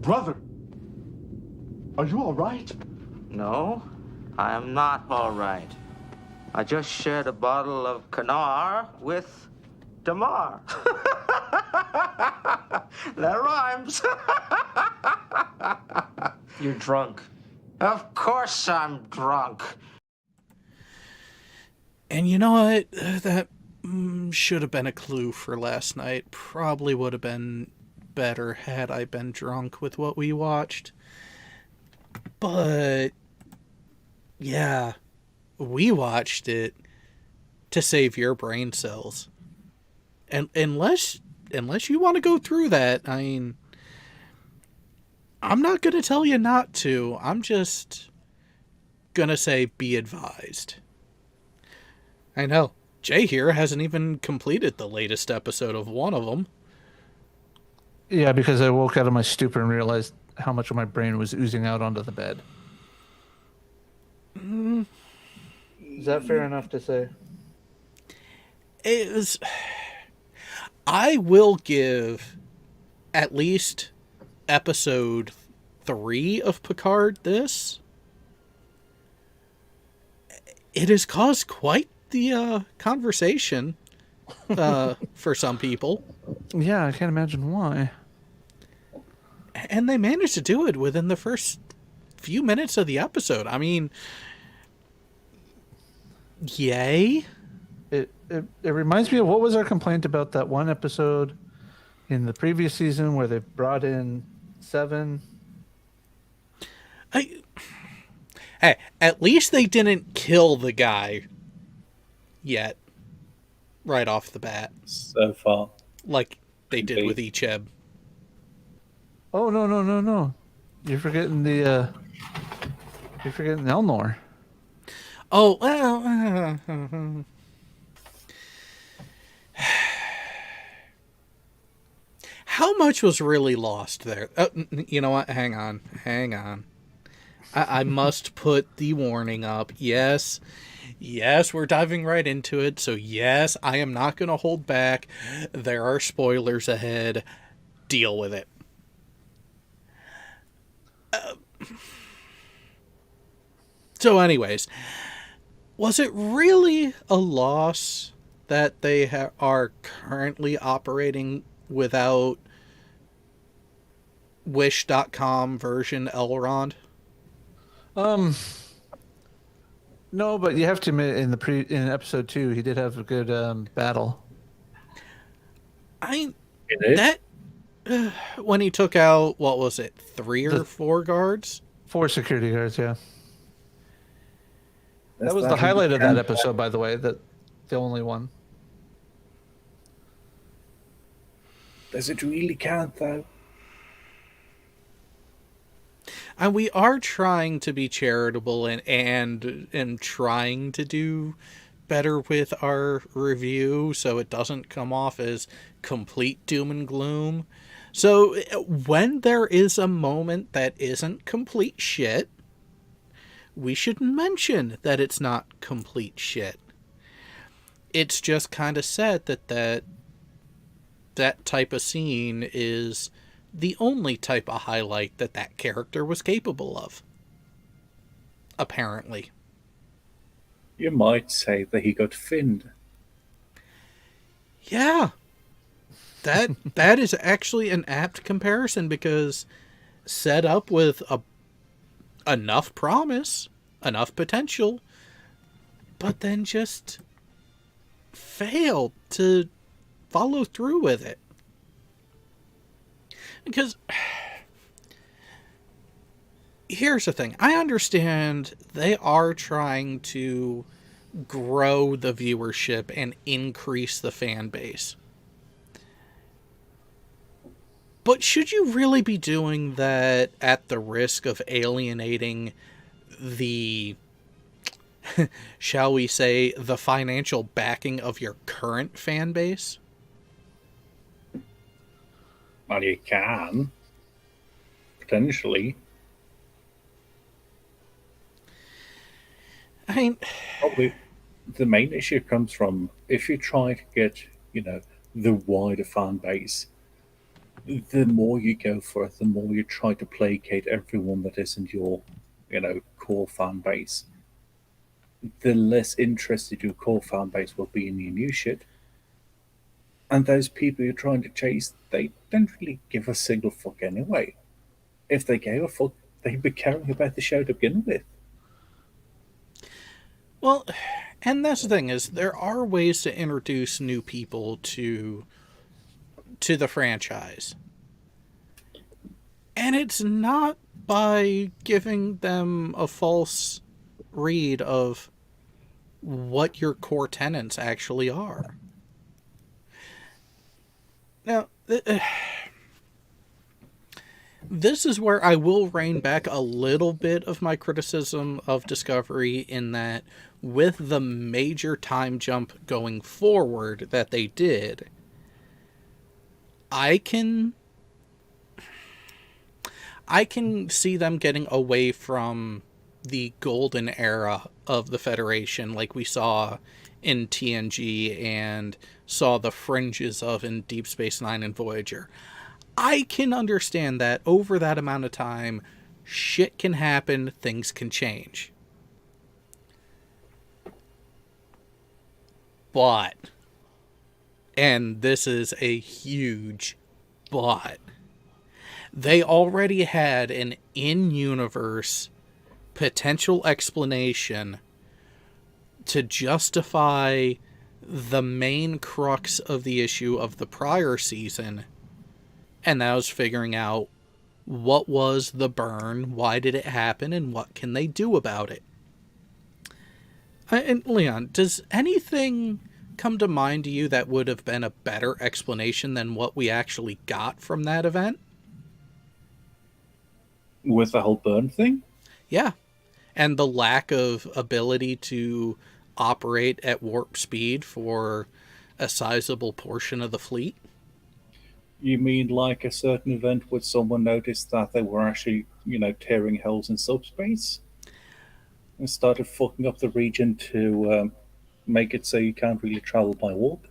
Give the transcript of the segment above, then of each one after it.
Brother, are you all right? No, I am not all right. I just shared a bottle of Kanar with Damar. That rhymes. You're drunk. Of course I'm drunk. And you know what? That should have been a clue for last night. Probably would have been better had I been drunk with what we watched. But yeah, we watched it to save your brain cells. And unless you want to go through that, I mean, I'm not going to tell you not to. I'm just going to say be advised. I know. Jay here hasn't even completed the latest episode of one of them. Yeah, because I woke out of my stupor and realized how much of my brain was oozing out onto the bed. Is that fair enough to say? It was... I will give at least episode 3 of Picard this. It has caused quite the conversation for some people. Yeah, I can't imagine why. And they managed to do it within the first few minutes of the episode. I mean, yay. It reminds me of what was our complaint about that one episode in the previous season where they brought in Seven. Hey, at least they didn't kill the guy yet, right off the bat. So far. Like they did with Icheb. Oh, no. You're forgetting the, you're forgetting Elnor. Oh, well... How much was really lost there? You know what? Hang on. I must put the warning up. Yes, we're diving right into it. So yes, I am not going to hold back. There are spoilers ahead. Deal with it. So anyways, was it really a loss that they are currently operating without Wish.com version Elrond? No, but you have to admit in episode 2 he did have a good battle. That when he took out, what was it, 3 or 4 guards? 4 security guards, yeah. That was the highlight of that episode, by the way. The only one. Does it really count, though? And we are trying to be charitable and trying to do better with our review so it doesn't come off as complete doom and gloom. So when there is a moment that isn't complete shit, we should mention that it's not complete shit. It's just kind of sad that type of scene is the only type of highlight that character was capable of. Apparently. You might say that he got finned. Yeah. That is actually an apt comparison because set up with enough promise, enough potential, but then just failed to follow through with it. Because here's the thing. I understand they are trying to grow the viewership and increase the fan base. But should you really be doing that at the risk of alienating the, shall we say, the financial backing of your current fan base? Well, you can. Potentially. I mean... Probably the main issue comes from if you try to get, the wider fan base the more you go for it, the more you try to placate everyone that isn't your, core fan base, the less interested your core fan base will be in your new shit. And those people you're trying to chase, they don't really give a single fuck anyway. If they gave a fuck, they'd be caring about the show to begin with. Well, and that's the thing is there are ways to introduce new people to the franchise. And it's not by giving them a false read of what your core tenets actually are. Now, this is where I will rein back a little bit of my criticism of Discovery in that with the major time jump going forward that they did, I can see them getting away from the golden era of the Federation like we saw in TNG and saw the fringes of in Deep Space Nine and Voyager. I can understand that over that amount of time, shit can happen, things can change. But, and this is a huge but, they already had an in-universe potential explanation to justify the main crux of the issue of the prior season, and that was figuring out what was the burn, why did it happen, and what can they do about it. And Leon, does anything come to mind to you that would have been a better explanation than what we actually got from that event? With the whole burn thing? Yeah. And the lack of ability to operate at warp speed for a sizable portion of the fleet. You mean like a certain event where someone noticed that they were actually, tearing holes in subspace? And started fucking up the region to make it so you can't really travel by warp?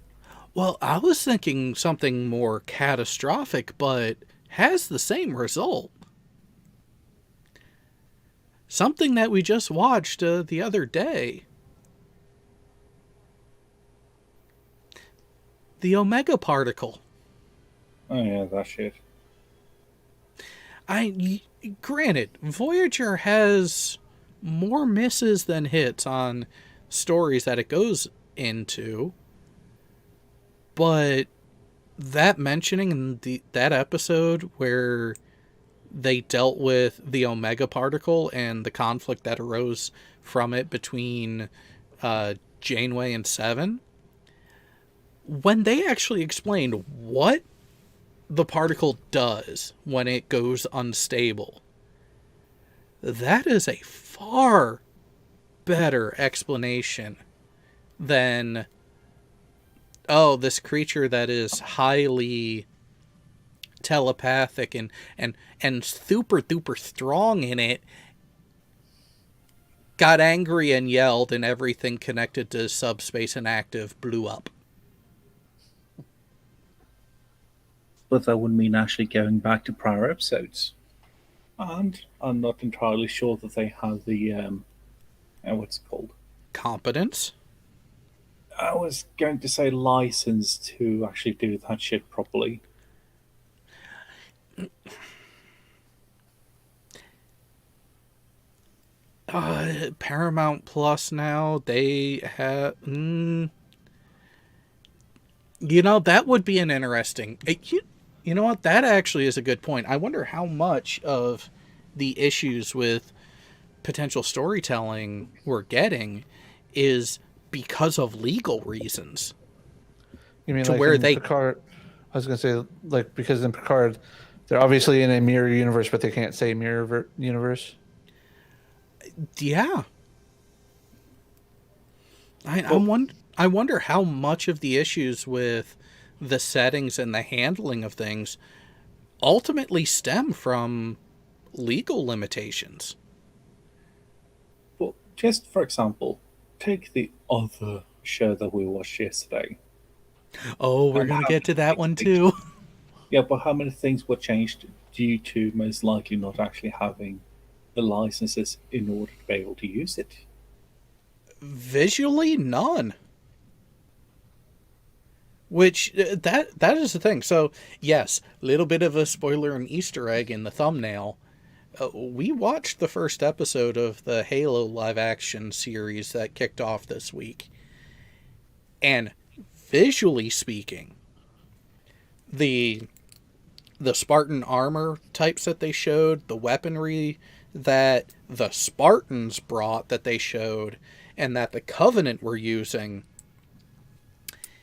Well, I was thinking something more catastrophic, but has the same result. Something that we just watched the other day. The Omega particle. Oh yeah, that shit. Granted, Voyager has more misses than hits on stories that it goes into, but that mentioning in that episode where they dealt with the Omega particle and the conflict that arose from it between Janeway and Seven, when they actually explained what the particle does when it goes unstable, that is a far better explanation than, oh, this creature that is highly telepathic and super duper strong in it got angry and yelled and everything connected to subspace and active blew up. But that would mean actually going back to prior episodes. And I'm not entirely sure that they have the, what's it called? Competence? I was going to say license to actually do that shit properly. Paramount Plus now, they have... that would be an interesting... You know what? That actually is a good point. I wonder how much of the issues with potential storytelling we're getting is because of legal reasons. You mean to like where in they... Picard? I was going to say, like, because in Picard, they're obviously in a mirror universe, but they can't say mirror universe. Yeah. I wonder how much of the issues with the settings and the handling of things ultimately stem from legal limitations. Well, just for example, take the other show that we watched yesterday. Oh, we're going to get to that one too. Yeah, but how many things were changed due to most likely not actually having the licenses in order to be able to use it? Visually, none. Which that is the thing. So yes, little bit of a spoiler and Easter egg in the thumbnail. We watched the first episode of the Halo live action series that kicked off this week, and visually speaking, the Spartan armor types that they showed, the weaponry that the Spartans brought that they showed, and that the Covenant were using.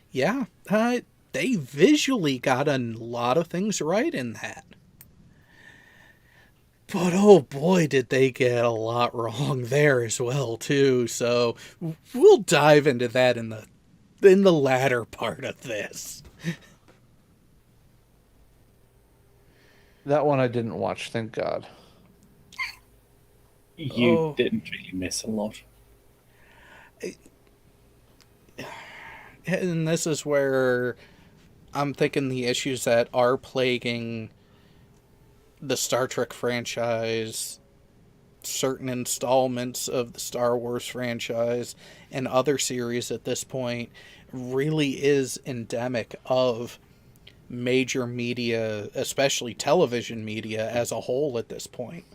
Yeah, they visually got a lot of things right in that. But oh boy, did they get a lot wrong there as well too. So we'll dive into that in the latter part of this. That one I didn't watch, thank God. You didn't really miss a lot. And this is where I'm thinking the issues that are plaguing the Star Trek franchise, certain installments of the Star Wars franchise, and other series at this point really is endemic of major media, especially television media as a whole at this point.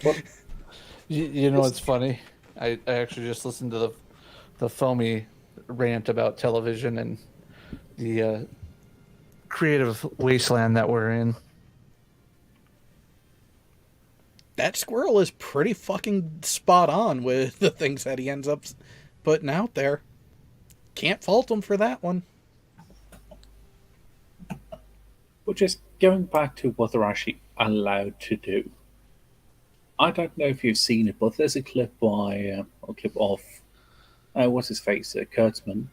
What? You know what's funny? I actually just listened to the Foamy rant about television and the creative wasteland that we're in. That squirrel is pretty fucking spot on with the things that he ends up putting out there. Can't fault him for that one. But just going back to what they're actually allowed to do. I don't know if you've seen it, but there's a clip a clip of, what's his face, Kurtzman,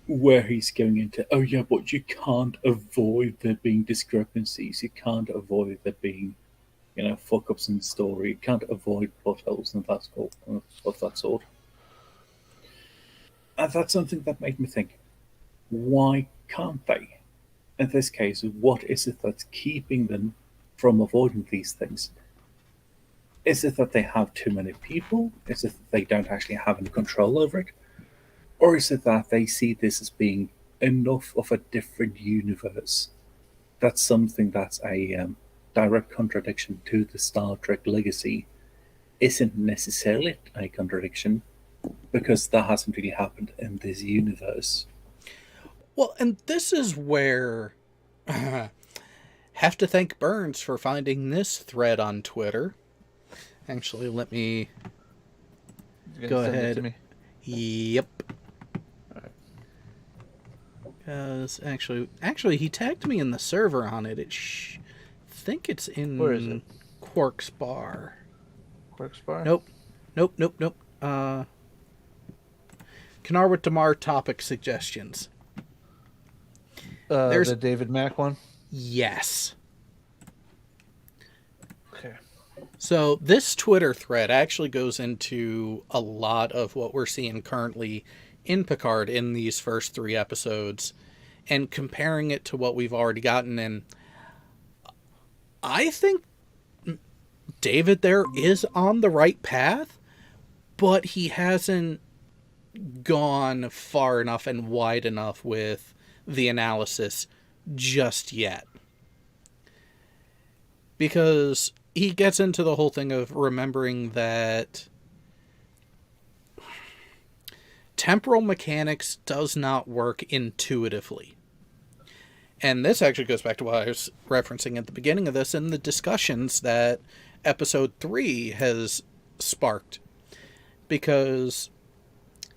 where he's going into, oh yeah, but you can't avoid there being discrepancies. You can't avoid there being, fuck ups in the story. You can't avoid plot holes and of that sort. And that's something that made me think, why can't they? In this case, what is it that's keeping them from avoiding these things? Is it that they have too many people? Is it that they don't actually have any control over it? Or is it that they see this as being enough of a different universe? That's something that's a direct contradiction to the Star Trek legacy. Isn't necessarily a contradiction, because that hasn't really happened in this universe. Well, and this is where have to thank Burns for finding this thread on Twitter. Actually, let me go ahead. To me? Yep. Because actually, he tagged me in the server on it. I think it's in Where is it? Quark's Bar. Quark's Bar? Nope. Kanar with Damar topic suggestions. There's the David Mack one? Yes. Okay. So this Twitter thread actually goes into a lot of what we're seeing currently in Picard in these first 3 episodes and comparing it to what we've already gotten. And I think David there is on the right path, but he hasn't gone far enough and wide enough with the analysis just yet. Because he gets into the whole thing of remembering that temporal mechanics does not work intuitively. And this actually goes back to what I was referencing at the beginning of this and the discussions that episode 3 has sparked. Because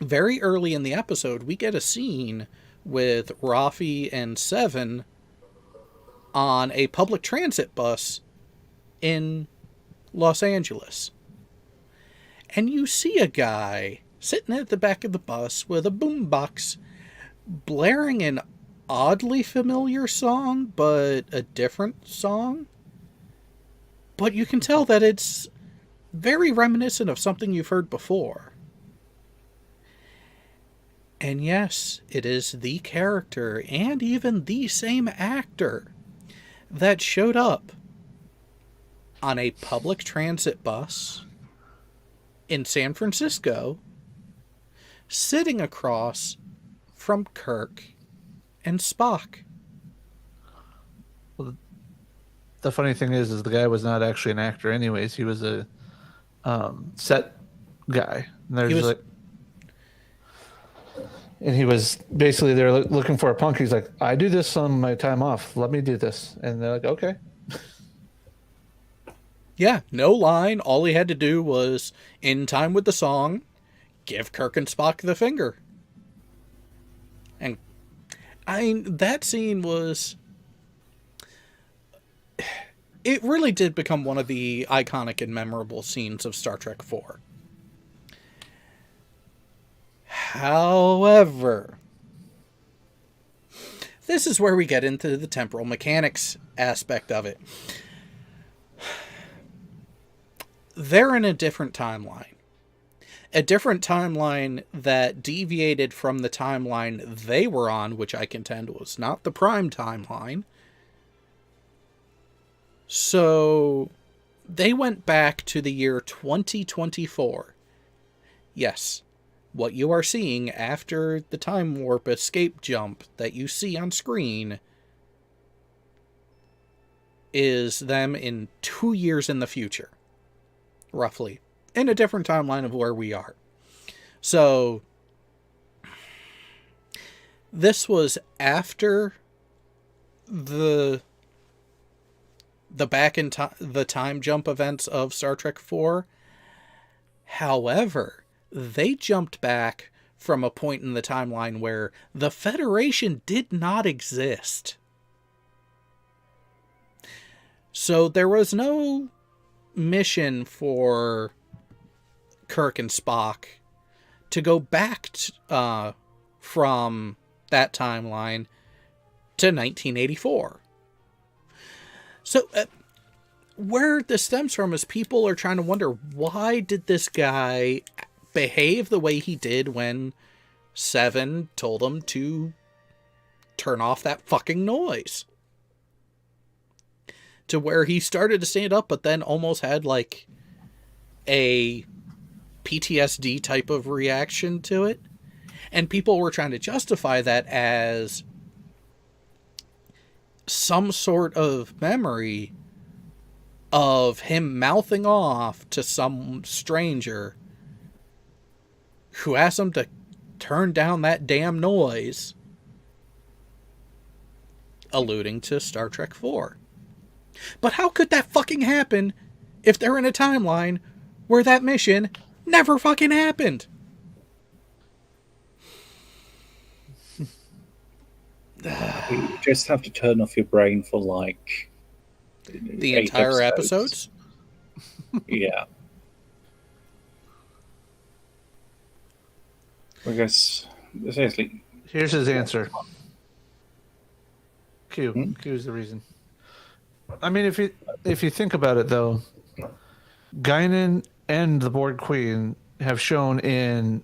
very early in the episode, we get a scene with Rafi and Seven on a public transit bus in Los Angeles. And you see a guy sitting at the back of the bus with a boombox blaring an oddly familiar song, but a different song. But you can tell that it's very reminiscent of something you've heard before. And yes, it is the character and even the same actor that showed up on a public transit bus in San Francisco, sitting across from Kirk and Spock. Well, the funny thing is the guy was not actually an actor anyways. He was a set guy. And there's like, and he was basically there looking for a punk. He's like, I do this on my time off. Let me do this. And they're like, okay. Yeah, no line. All he had to do was, in time with the song, give Kirk and Spock the finger. And I mean, that scene was... It really did become one of the iconic and memorable scenes of Star Trek IV. However, this is where we get into the temporal mechanics aspect of it. They're in a different timeline. A different timeline that deviated from the timeline they were on, which I contend was not the prime timeline. So they went back to the year 2024. Yes, what you are seeing after the time warp escape jump that you see on screen is them in 2 years in the future, roughly, in a different timeline of where we are. So this was after the back in the time jump events of Star Trek IV. However, they jumped back from a point in the timeline where the Federation did not exist. So there was no mission for Kirk and Spock to go back from that timeline to 1984. So where this stems from is people are trying to wonder, why did this guy behave the way he did when Seven told him to turn off that fucking noise? To where he started to stand up, but then almost had like a PTSD type of reaction to it. And people were trying to justify that as some sort of memory of him mouthing off to some stranger who asked him to turn down that damn noise, alluding to Star Trek IV. But how could that fucking happen if they're in a timeline where that mission never fucking happened? You just have to turn off your brain for like the entire episodes? Yeah. I guess seriously. Here's his answer. Q. Q is the reason. I mean, if you think about it, though, Guinan and the Borg Queen have shown in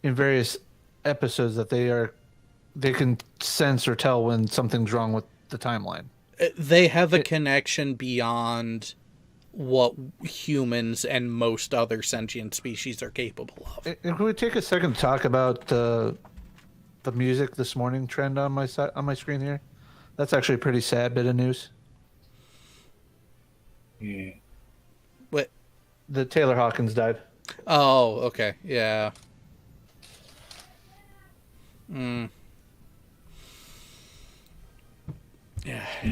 various episodes that they can sense or tell when something's wrong with the timeline. They have a connection beyond what humans and most other sentient species are capable of. And can we take a second to talk about the music this morning trend on my screen here? That's actually a pretty sad bit of news. Yeah. What? The Taylor Hawkins died. Oh, okay. Yeah. Yeah.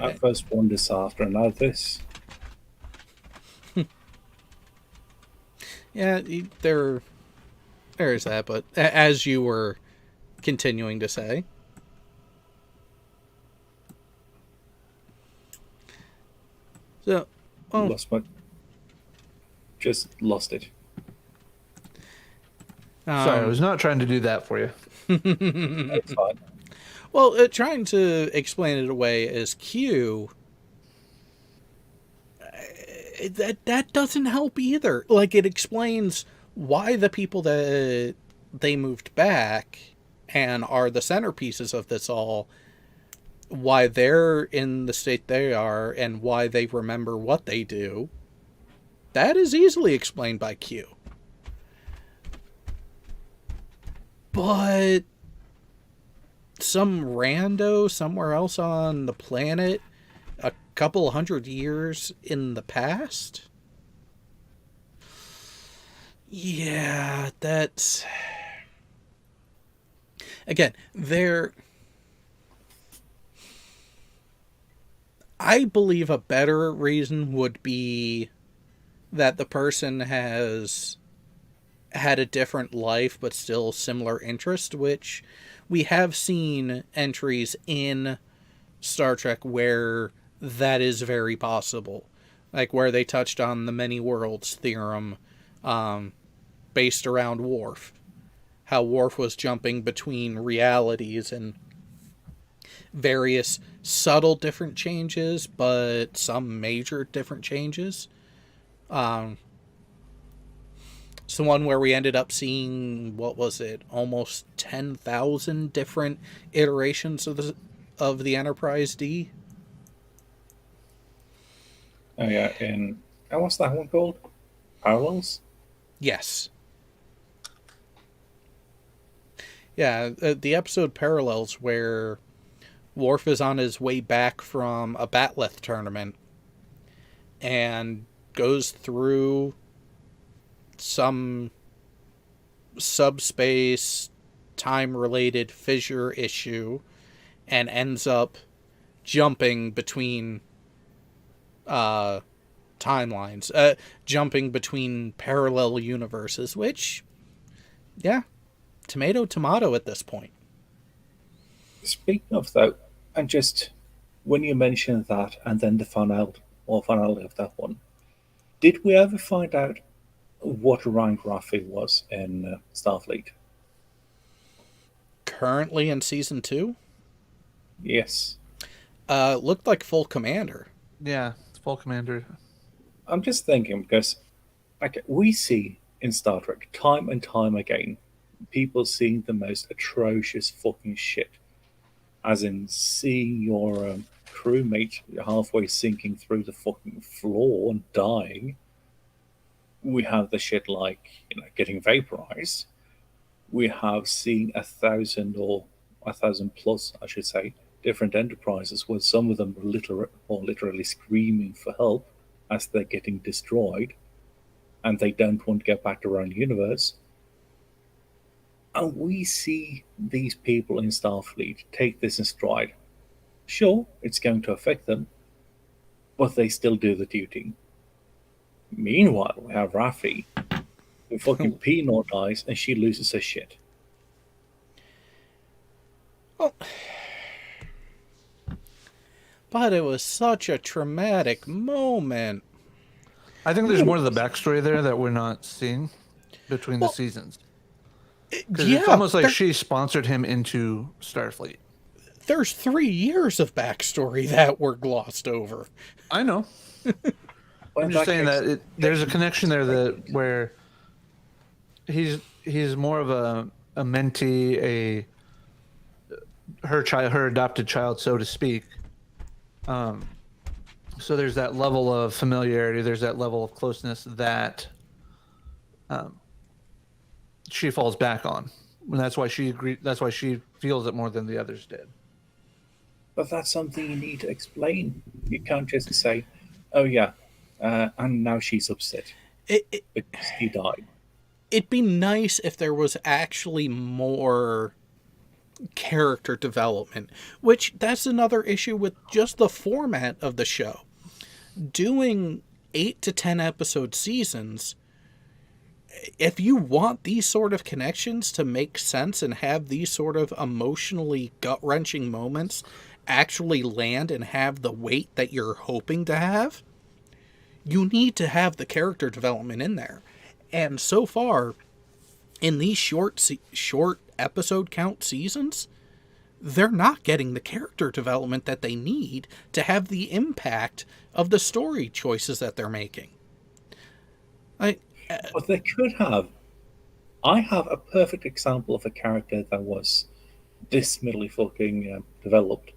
I first one this after and now this. Yeah, there is that, but as you were continuing to say. So, Just lost it. Sorry, I was not trying to do that for you. It's fine. Well, trying to explain it away as Q, that doesn't help either. Like, it explains why the people that they moved back and are the centerpieces of this all, why they're in the state they are and why they remember what they do, that is easily explained by Q. But some rando somewhere else on the planet a couple 100 years in the past? Yeah, that's... Again, I believe a better reason would be that the person has had a different life but still similar interest, which we have seen entries in Star Trek where that is very possible. Like where they touched on the many worlds theorem, based around Worf. How Worf was jumping between realities and various subtle different changes, but some major different changes. It's the one where we ended up seeing, what was it, almost 10,000 different iterations of the Enterprise D. Oh yeah, and what's that one called? Parallels? Yes. Yeah, the episode Parallels, where Worf is on his way back from a Batleth tournament and goes through some subspace time-related fissure issue and ends up jumping between timelines, jumping between parallel universes, which, yeah, tomato at this point. Speaking of though, and just when you mentioned that, and then the finale of that one, did we ever find out what rank Raffi was in Starfleet? Currently in season 2, Yes. looked like full commander. Yeah, it's full commander. I'm just thinking because, like, we see in Star Trek time and time again, people seeing the most atrocious fucking shit, as in seeing your crewmate halfway sinking through the fucking floor and dying. We have the shit like, getting vaporized. We have seen 1,000 or 1,000 plus, I should say, different enterprises where some of them are literally screaming for help as they're getting destroyed and they don't want to get back to their own universe. And we see these people in Starfleet take this in stride. Sure, it's going to affect them, but they still do the duty. Meanwhile, we have Raffi, who fucking Pinot dies and she loses her shit. Well, but it was such a traumatic moment. I think there's more to the backstory there that we're not seeing between the seasons. Because it's almost like she sponsored him into Starfleet. There's 3 years of backstory that were glossed over. I know. I'm just saying that there's a connection there where he's more of a mentee, her adopted child, so to speak. So there's that level of familiarity, there's that level of closeness that she falls back on, and that's why she feels it more than the others did. But that's something you need to explain. You can't just say, "Oh yeah," and now she's upset because he died. It'd be nice if there was actually more character development, which that's another issue with just the format of the show. Doing 8 to 10 episode seasons, if you want these sort of connections to make sense and have these sort of emotionally gut-wrenching moments actually land and have the weight that you're hoping to have, you need to have the character development in there. And so far, in these short episode count seasons, they're not getting the character development that they need to have the impact of the story choices that they're making. But they could have I have a perfect example of a character that was dismally fucking developed,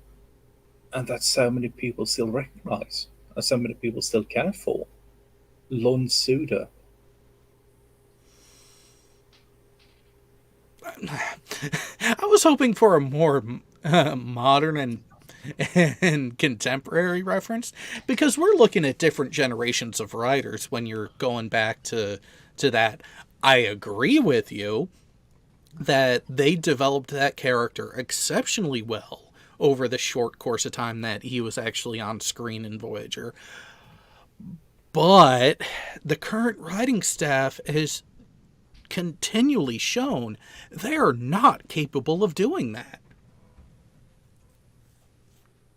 and that so many people still recognize, and so many people still care for. Lon Suda. I was hoping for a more modern and contemporary reference, because we're looking at different generations of writers when you're going back to that. I agree with you that they developed that character exceptionally well over the short course of time that he was actually on screen in Voyager. But the current writing staff has continually shown they are not capable of doing that.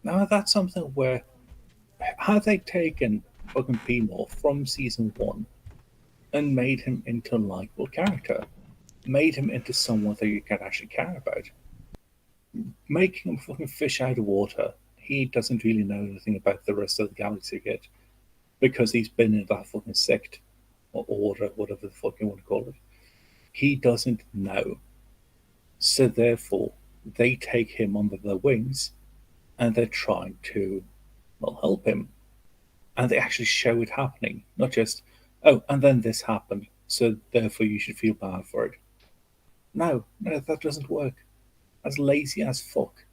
Now that's something where had they taken fucking Pino from season one and made him into a likable character, made him into someone that you can actually care about, making him fucking fish out of water. He doesn't really know anything about the rest of the galaxy yet because he's been in that fucking sect or order, whatever the fuck you want to call it. He doesn't know. So therefore, they take him under their wings and they're trying to, well, help him. And they actually show it happening, not just, oh, and then this happened, so therefore you should feel bad for it. No, that doesn't work. That's lazy as fuck.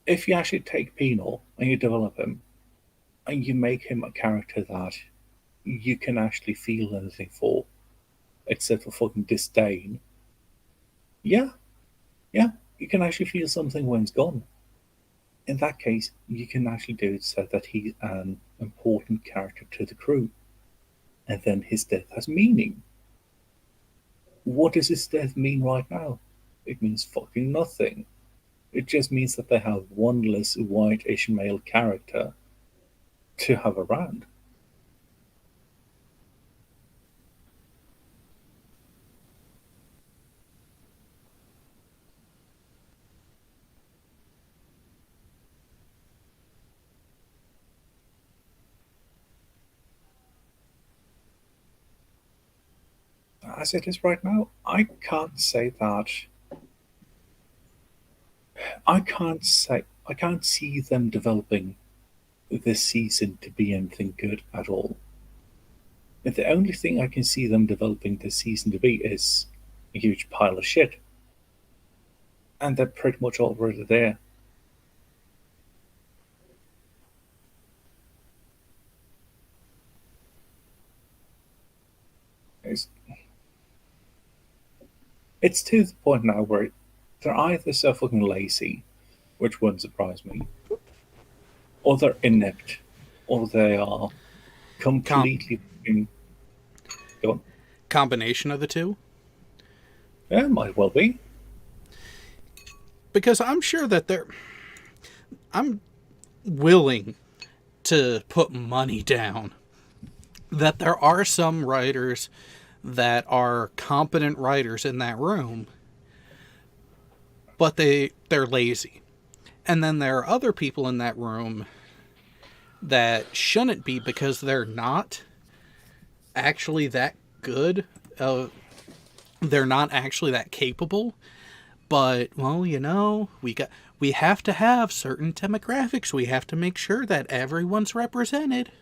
If you actually take Pino and you develop him, and you make him a character that you can actually feel anything for, except for fucking disdain, yeah, you can actually feel something when he's gone. In that case, you can actually do it so that he's an important character to the crew, and then his death has meaning. What does his death mean right now? It means fucking nothing. It just means that they have one less white-ish male character to have around. As it is right now, I can't say that. I can't see them developing this season to be anything good at all. The only thing I can see them developing this season to be is a huge pile of shit. And they're pretty much already there. It's, it's to the point now where they're either so fucking lazy, which wouldn't surprise me, or they're inept, or they are completely fucking. Go on. Combination of the two? Yeah, might well be. Because I'm sure that I'm willing to put money down that there are some writers that are competent writers in that room, but they're lazy. And then there are other people in that room that shouldn't be because they're not actually that good. They're not actually that capable. But, well, we have to have certain demographics. We have to make sure that everyone's represented.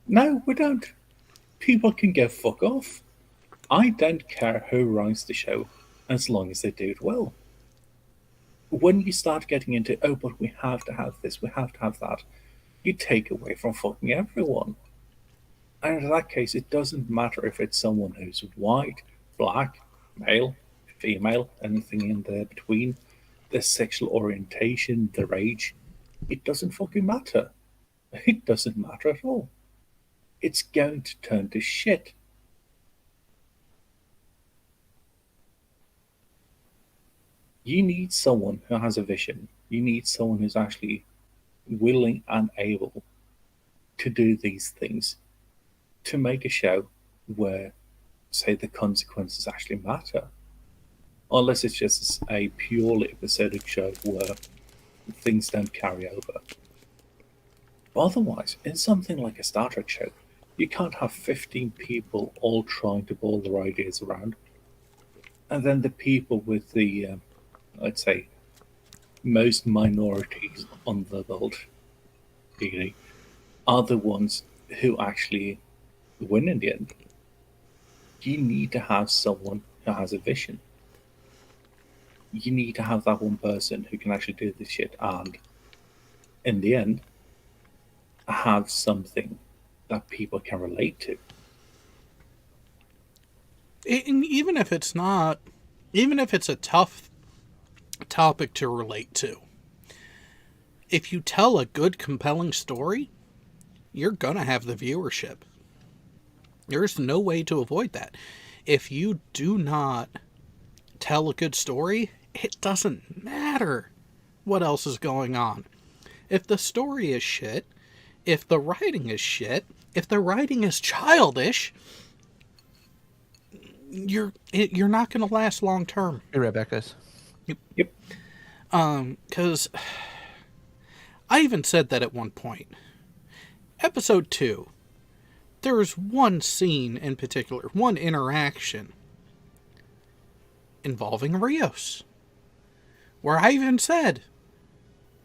No, we don't. People can go fuck off. I don't care who writes the show, as long as they do it well. When you start getting into, oh, but we have to have this, we have to have that, you take away from fucking everyone. And in that case, it doesn't matter if it's someone who's white, black, male, female, anything in there between, their sexual orientation, their age. It doesn't fucking matter. It doesn't matter at all. It's going to turn to shit. You need someone who has a vision. You need someone who's actually willing and able to do these things to make a show where, say, the consequences actually matter. Unless it's just a purely episodic show where things don't carry over. But otherwise, in something like a Star Trek show, You can't have 15 people all trying to bowl their ideas around. And then the people with the, let's say, most minorities on the world, really, are the ones who actually win in the end. You need to have someone who has a vision. You need to have that one person who can actually do this shit and, in the end, have something that people can relate to. And even if it's not, even if it's a tough topic to relate to, if you tell a good, compelling story, you're gonna have the viewership. There's no way to avoid that. If you do not tell a good story, it doesn't matter what else is going on. If the story is shit, if the writing is shit, if the writing is childish, you're not going to last long term. Be right back, guys. Yep. Because I even said that at one point. Episode 2, there was one scene in particular, one interaction involving Rios, where I even said,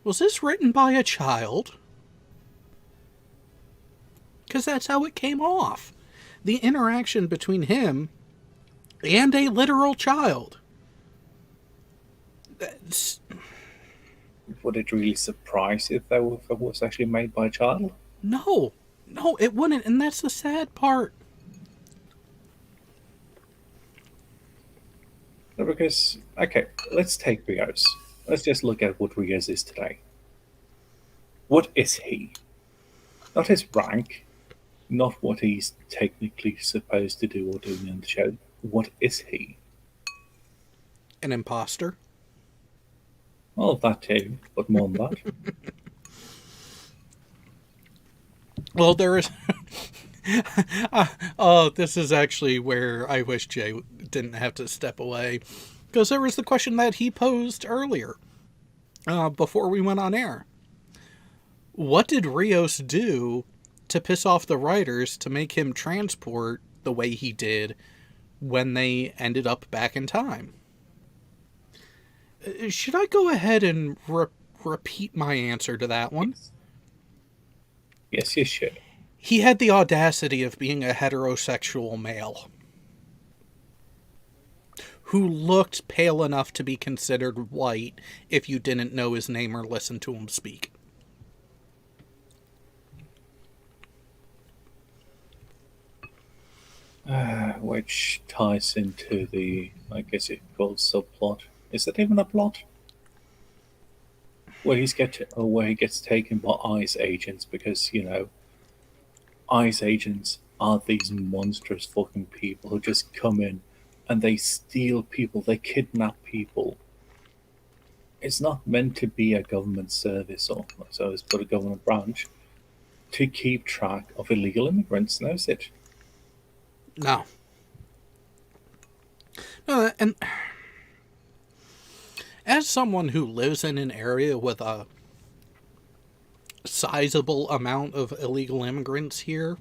was this written by a child? Because that's how it came off. The interaction between him and a literal child. That's... Would it really surprise if that was actually made by a child? No, it wouldn't, and that's the sad part. No, because, okay, let's take Rios. Let's just look at what Rios is today. What is he? Not his rank, not what he's technically supposed to do or doing in the show. What is he? An imposter? Well, that too, but more than that. Well, there is... this is actually where I wish Jay didn't have to step away. Because there was the question that he posed earlier, before we went on air. What did Rios do to piss off the writers to make him transport the way he did when they ended up back in time? Should I go ahead and repeat my answer to that one? Yes, you should. He had the audacity of being a heterosexual male who looked pale enough to be considered white if you didn't know his name or listen to him speak. Which ties into the, I guess it called subplot. Is that even a plot? Where he gets taken by ICE agents because, ICE agents are these monstrous fucking people who just come in and they steal people, they kidnap people. It's not meant to be a government service or so it's but a government branch to keep track of illegal immigrants, now is it? No. No, and as someone who lives in an area with a sizable amount of illegal immigrants here,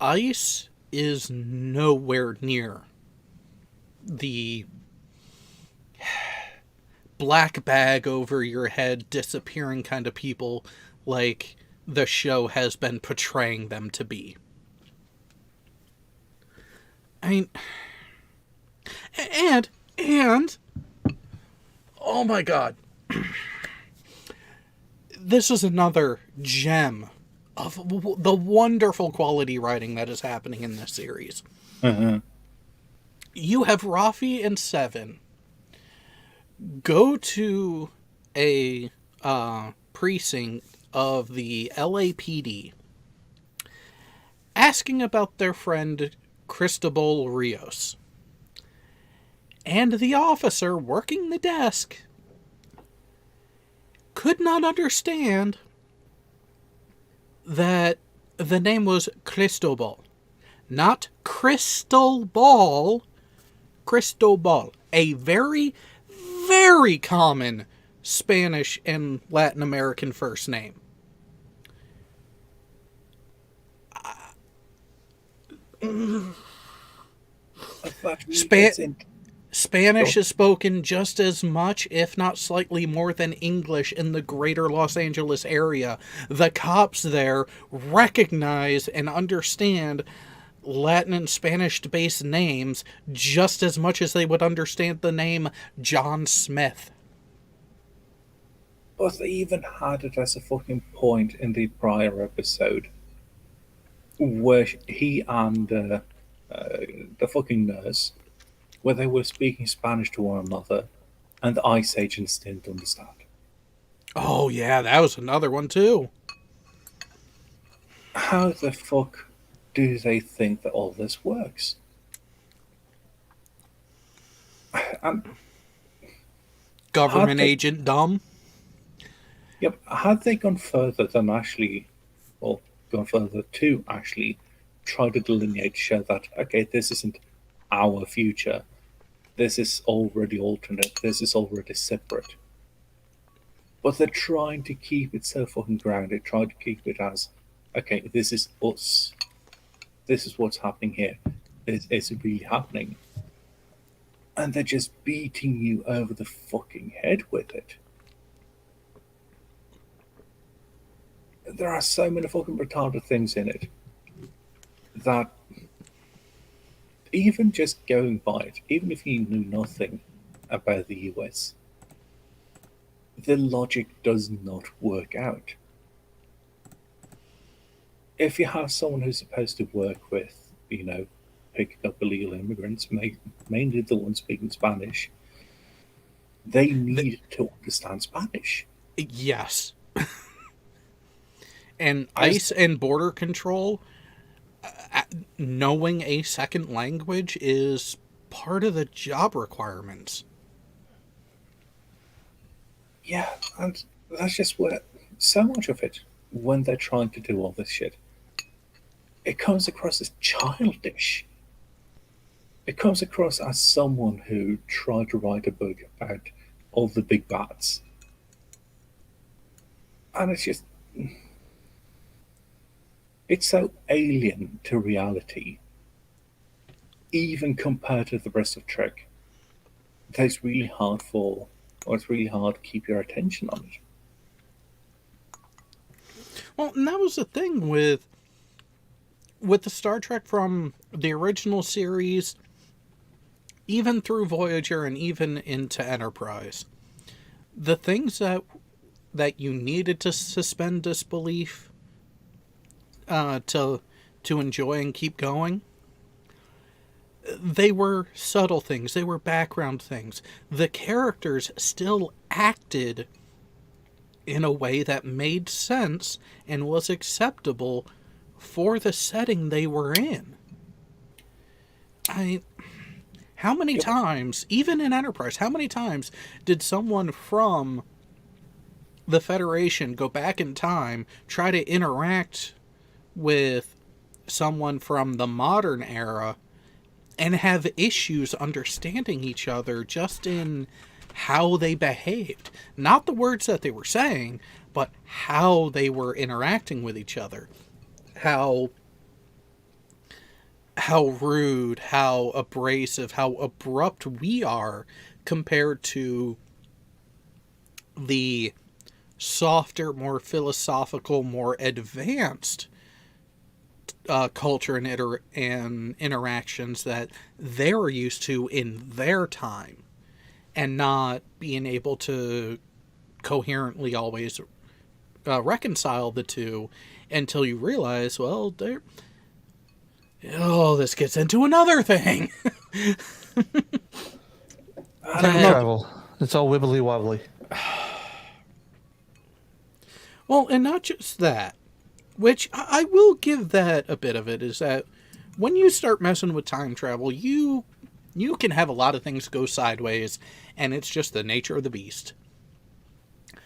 ICE is nowhere near the black bag over your head disappearing kind of people like the show has been portraying them to be. I mean, and oh my god, this is another gem of the wonderful quality writing that is happening in this series. Uh-huh. You have Rafi and Seven go to a precinct of the LAPD asking about their friend Cristobal Rios. And the officer working the desk could not understand that the name was Cristobal. Not Crystal Ball. Cristobal. A very, very common Spanish and Latin American first name. That really Spa- gets in. Spanish is spoken just as much, if not slightly more, than English in the greater Los Angeles area. The cops there recognize and understand Latin and Spanish-based names just as much as they would understand the name John Smith. But they even had it as a fucking point in the prior episode where he and the fucking nurse, where they were speaking Spanish to one another, and the ICE agents didn't understand. Oh yeah, that was another one too. How the fuck do they think that all this works? And Government they- agent dumb. yep, had they gone further than actually, or gone further to actually try to delineate, show that, okay, this isn't our future, this is already alternate, this is already separate. But they're trying to keep it so fucking grounded, trying to keep it as, okay, this is us. This is what's happening here. Is it really happening? And they're just beating you over the fucking head with it. There are so many fucking retarded things in it that even just going by it, even if you knew nothing about the US, the logic does not work out. If you have someone who's supposed to work with, picking up illegal immigrants, mainly the ones speaking Spanish, they need to understand Spanish. Yes. And ICE and border control, knowing a second language is part of the job requirements. Yeah, and that's just where so much of it, when they're trying to do all this shit, it comes across as childish. It comes across as someone who tried to write a book about all the big bads. And it's just. It's so alien to reality, even compared to the rest of Trek, that it's really hard to keep your attention on it. Well, and that was the thing with the Star Trek from the original series, even through Voyager and even into Enterprise. The things that you needed to suspend disbelief to enjoy and keep going, they were subtle things. They were background things. The characters still acted in a way that made sense and was acceptable for the setting they were in. How many times, even in Enterprise, how many times did someone from the Federation go back in time, try to interact with someone from the modern era, and have issues understanding each other just in how they behaved? Not the words that they were saying, but how they were interacting with each other. How rude, how abrasive, how abrupt we are compared to the softer, more philosophical, more advanced culture and interactions that they're used to in their time, and not being able to coherently always reconcile the two until you realize, well, this gets into another thing. Time travel. It's all wibbly wobbly. Well, and not just that, which I will give that a bit of it, is that when you start messing with time travel, you can have a lot of things go sideways, and it's just the nature of the beast.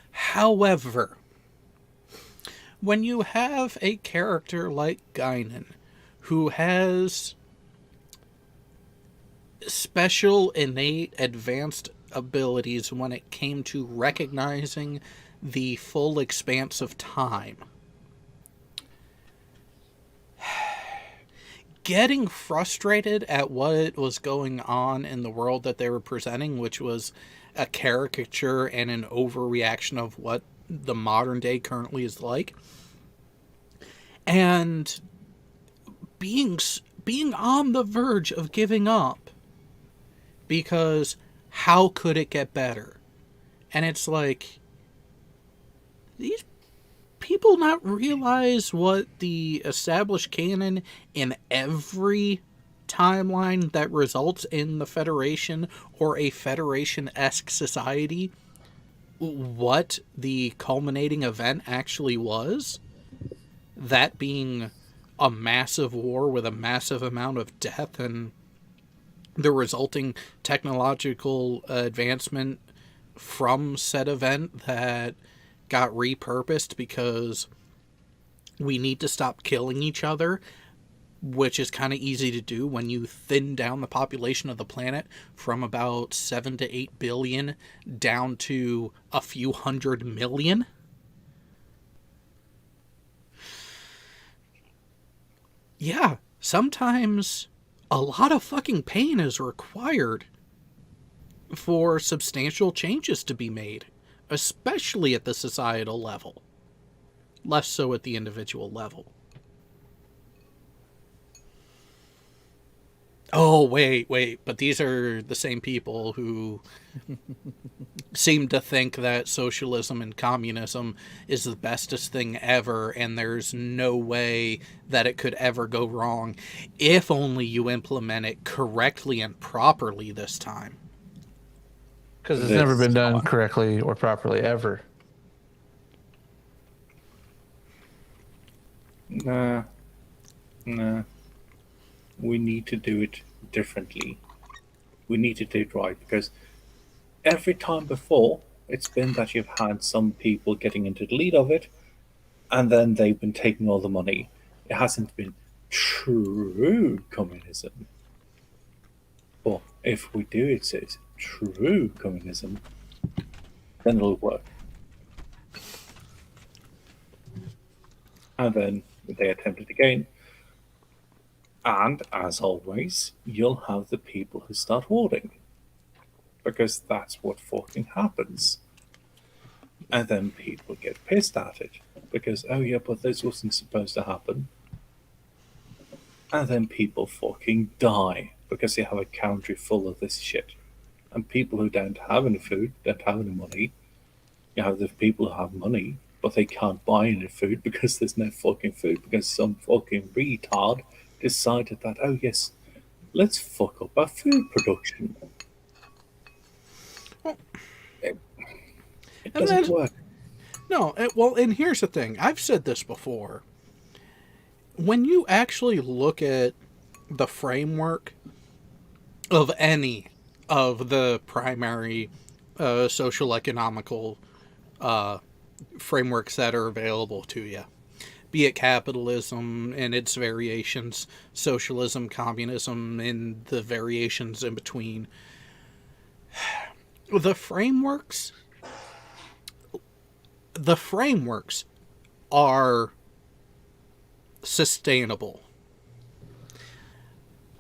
However, when you have a character like Guinan, who has special, innate, advanced abilities when it came to recognizing the full expanse of time, getting frustrated at what was going on in the world that they were presenting, which was a caricature and an overreaction of what the modern day currently is like, and being on the verge of giving up because how could it get better? And it's like, these people not realize what the established canon in every timeline that results in the Federation or a Federation-esque society, what the culminating event actually was? That being a massive war with a massive amount of death and the resulting technological advancement from said event that got repurposed because we need to stop killing each other, which is kind of easy to do when you thin down the population of the planet from about 7 to 8 billion down to a few 100 million. Yeah, sometimes a lot of fucking pain is required for substantial changes to be made, especially at the societal level. Less so at the individual level. Oh, wait, but these are the same people who seem to think that socialism and communism is the bestest thing ever, and there's no way that it could ever go wrong if only you implement it correctly and properly this time. Because it's never been done correctly or properly ever. Nah. We need to do it differently. We need to do it right, because every time before, it's been that you've had some people getting into the lead of it, and then they've been taking all the money. It hasn't been true communism. But if we do it as true communism, then it'll work. And then they attempt it again. And, as always, you'll have the people who start hoarding. Because that's what fucking happens. And then people get pissed at it. Because, oh yeah, but this wasn't supposed to happen. And then people fucking die. Because they have a country full of this shit. And people who don't have any food, don't have any money. You have the people who have money, but they can't buy any food because there's no fucking food. Because some fucking retard decided that, oh yes, let's fuck up our food production. It doesn't work. No, well, and here's the thing. I've said this before. When you actually look at the framework of any of the primary social economical frameworks that are available to you, be it capitalism and its variations, socialism, communism, and the variations in between. The frameworks are sustainable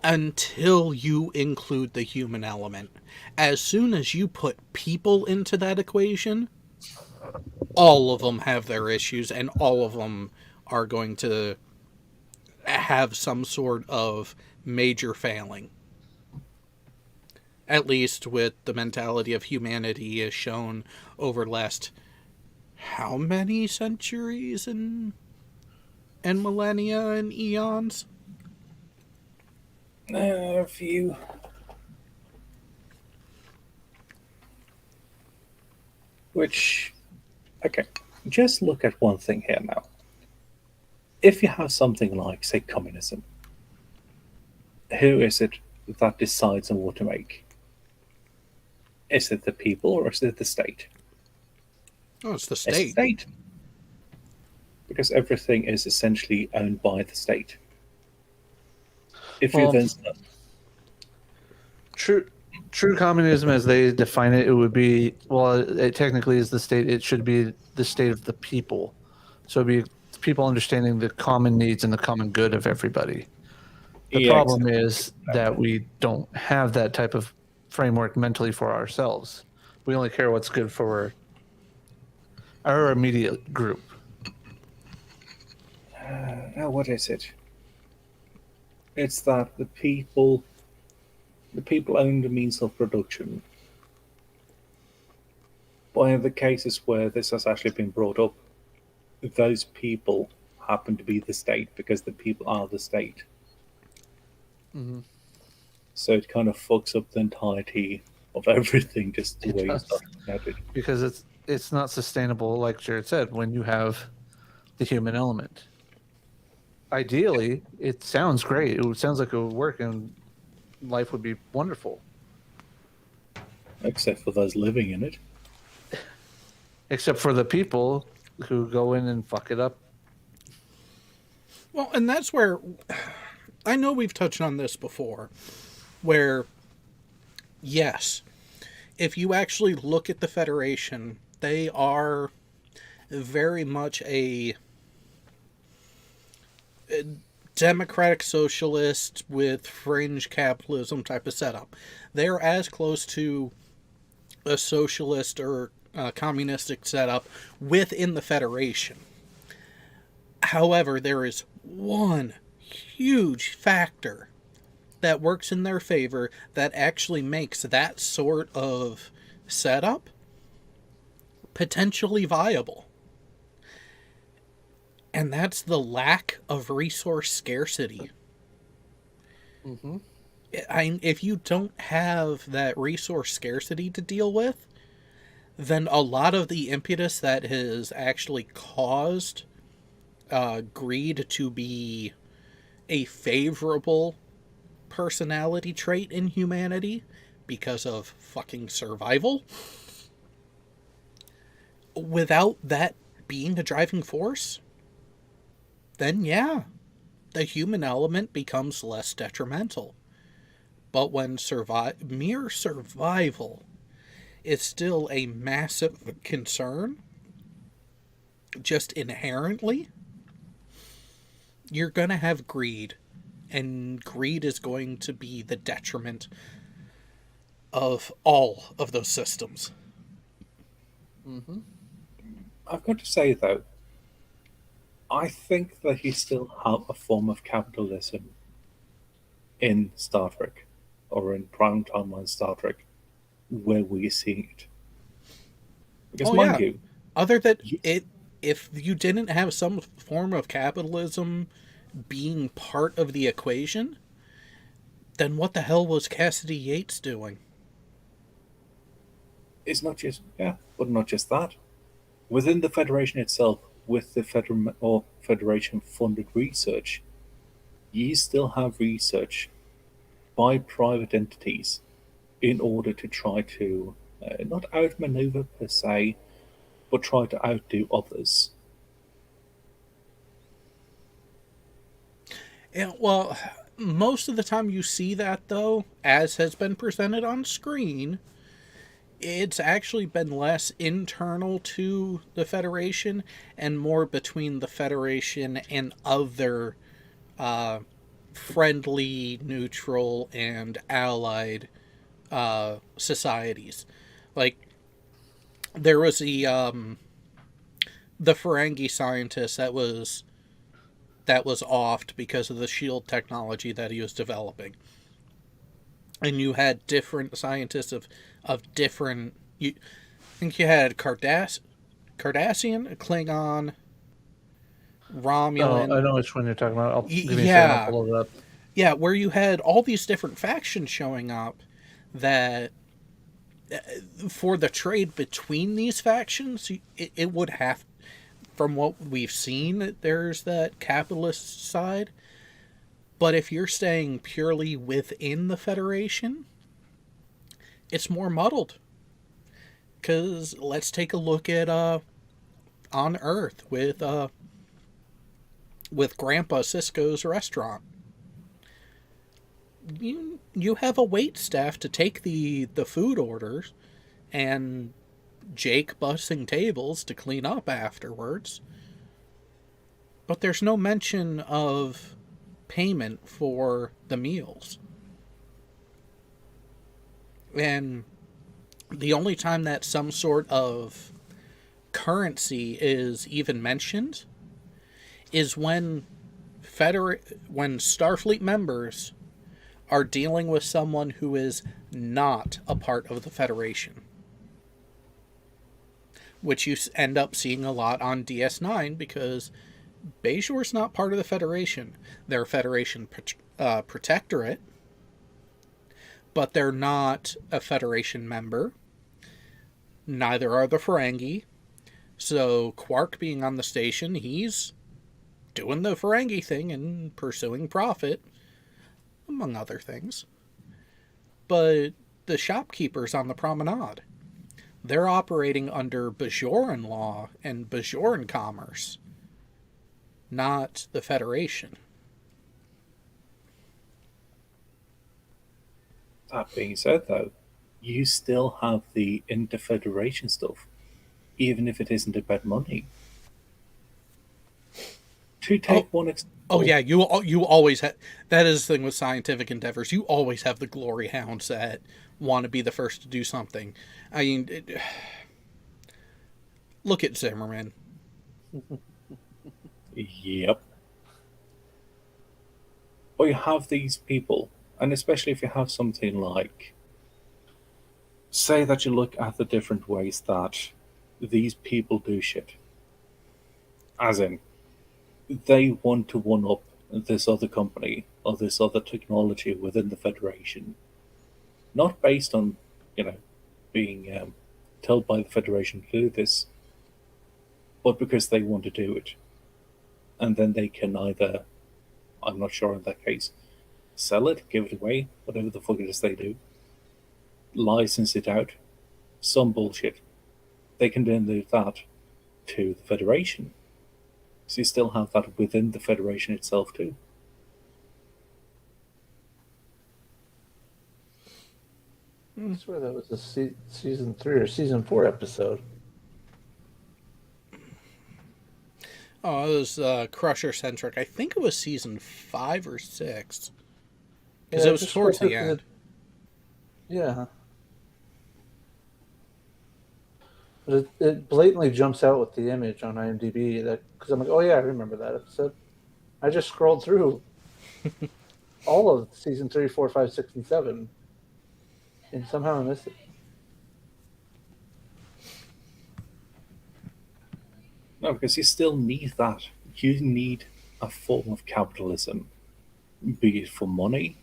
until you include the human element. As soon as you put people into that equation, all of them have their issues, and all of them are going to have some sort of major failing. At least with the mentality of humanity as shown over the last how many centuries and millennia and eons? A few. Which, okay, just look at one thing here now. If you have something like, say, communism, who is it that decides on what to make? Is it the people or is it the state? Oh, it's the It's the state. state. Because everything is essentially owned by the state. If you Well, then True communism, as they define it, it would be, well, it technically is the state. It should be the state of the people. So it'd be people understanding the common needs and the common good of everybody. The Yeah, problem exactly. is that we don't have that type of framework mentally for ourselves. We only care what's good for our immediate group. Now, what is it? It's that the people own the means of production. But in the cases where this has actually been brought up, those people happen to be the state because the people are the state. Mm-hmm. So it kind of fucks up the entirety of everything, just the It way you does. start looking at it. Because it's not sustainable, like Jared said, when you have the human element. Ideally, it sounds great. Sounds like it would work and life would be wonderful. Except for those living in it. Except for the people who go in and fuck it up. Well, and that's where I know we've touched on this before, where, yes, if you actually look at the Federation, they are very much a democratic socialist with fringe capitalism type of setup. They're as close to a socialist or communistic setup within the Federation. However, there is one huge factor that works in their favor that actually makes that sort of setup potentially viable. And that's the lack of resource scarcity. Mm-hmm. If you don't have that resource scarcity to deal with, then a lot of the impetus that has actually caused greed to be a favorable personality trait in humanity because of fucking survival, without that being a driving force, then yeah, the human element becomes less detrimental. But when mere survival is still a massive concern, just inherently, you're going to have greed. And greed is going to be the detriment of all of those systems. Mm-hmm. I've got to say, though, I think that you still have a form of capitalism in Star Trek, or in prime timeline Star Trek, where we see it. Because, Oh mind yeah. you, Other than you- it, if you didn't have some form of capitalism being part of the equation, then what the hell was Cassidy Yates doing? it's not just, yeah, but not just that. Within the Federation itself, with the Federation funded research, you still have research by private entities in order to try to not outmaneuver per se, but try to outdo others. And, well, most of the time you see that, though, as has been presented on screen, it's actually been less internal to the Federation and more between the Federation and other friendly, neutral, and allied societies. Like, there was the Ferengi scientist that was offed because of the shield technology that he was developing. And you had different scientists of different. I think you had Cardassian, a Klingon, Oh, I Romulan. know which one you're talking about. Give me a second. I'll Yeah, pull it up. yeah, where you had all these different factions showing up that for the trade between these factions, it would have, from what we've seen, there's that capitalist side. But if you're staying purely within the Federation, it's more muddled. Because let's take a look at on Earth with Grandpa Cisco's restaurant. You have a wait staff to take the food orders, and Jake bussing tables to clean up afterwards. But there's no mention of payment for the meals. And the only time that some sort of currency is even mentioned is when Starfleet members are dealing with someone who is not a part of the Federation, which you end up seeing a lot on DS9 because Bajor's not part of the Federation. They're a Federation protectorate, but they're not a Federation member. Neither are the Ferengi. So Quark being on the station, he's doing the Ferengi thing and pursuing profit, among other things. But the shopkeepers on the promenade, they're operating under Bajoran law and Bajoran commerce, not the Federation. That being said, though, you still have the inter-federation stuff, even if it isn't about money. To take one example. Oh yeah, you always have. That is the thing with scientific endeavors. You always have the glory hounds that want to be the first to do something. I mean, look at Zimmerman. Yep. But you have these people, and especially if you have something like, say that you look at the different ways that these people do shit. As in, they want to one up this other company or this other technology within the Federation, not based on, being told by the Federation to do this, but because they want to do it. And then they can either, I'm not sure in that case, sell it, give it away, whatever the fuck it is they do, license it out, some bullshit. They can then do that to the Federation. So you still have that within the Federation itself too. I swear that was a season 3 or season 4 episode. Oh, it was Crusher centric. I think it was season 5 or 6. Because it was towards the end. Yeah. But it blatantly jumps out with the image on IMDb because I'm like, oh yeah, I remember that episode. I just scrolled through all of season 3, 4, 5, 6, and 7, and somehow I missed it. No, because you still need that. You need a form of capitalism, be it for money,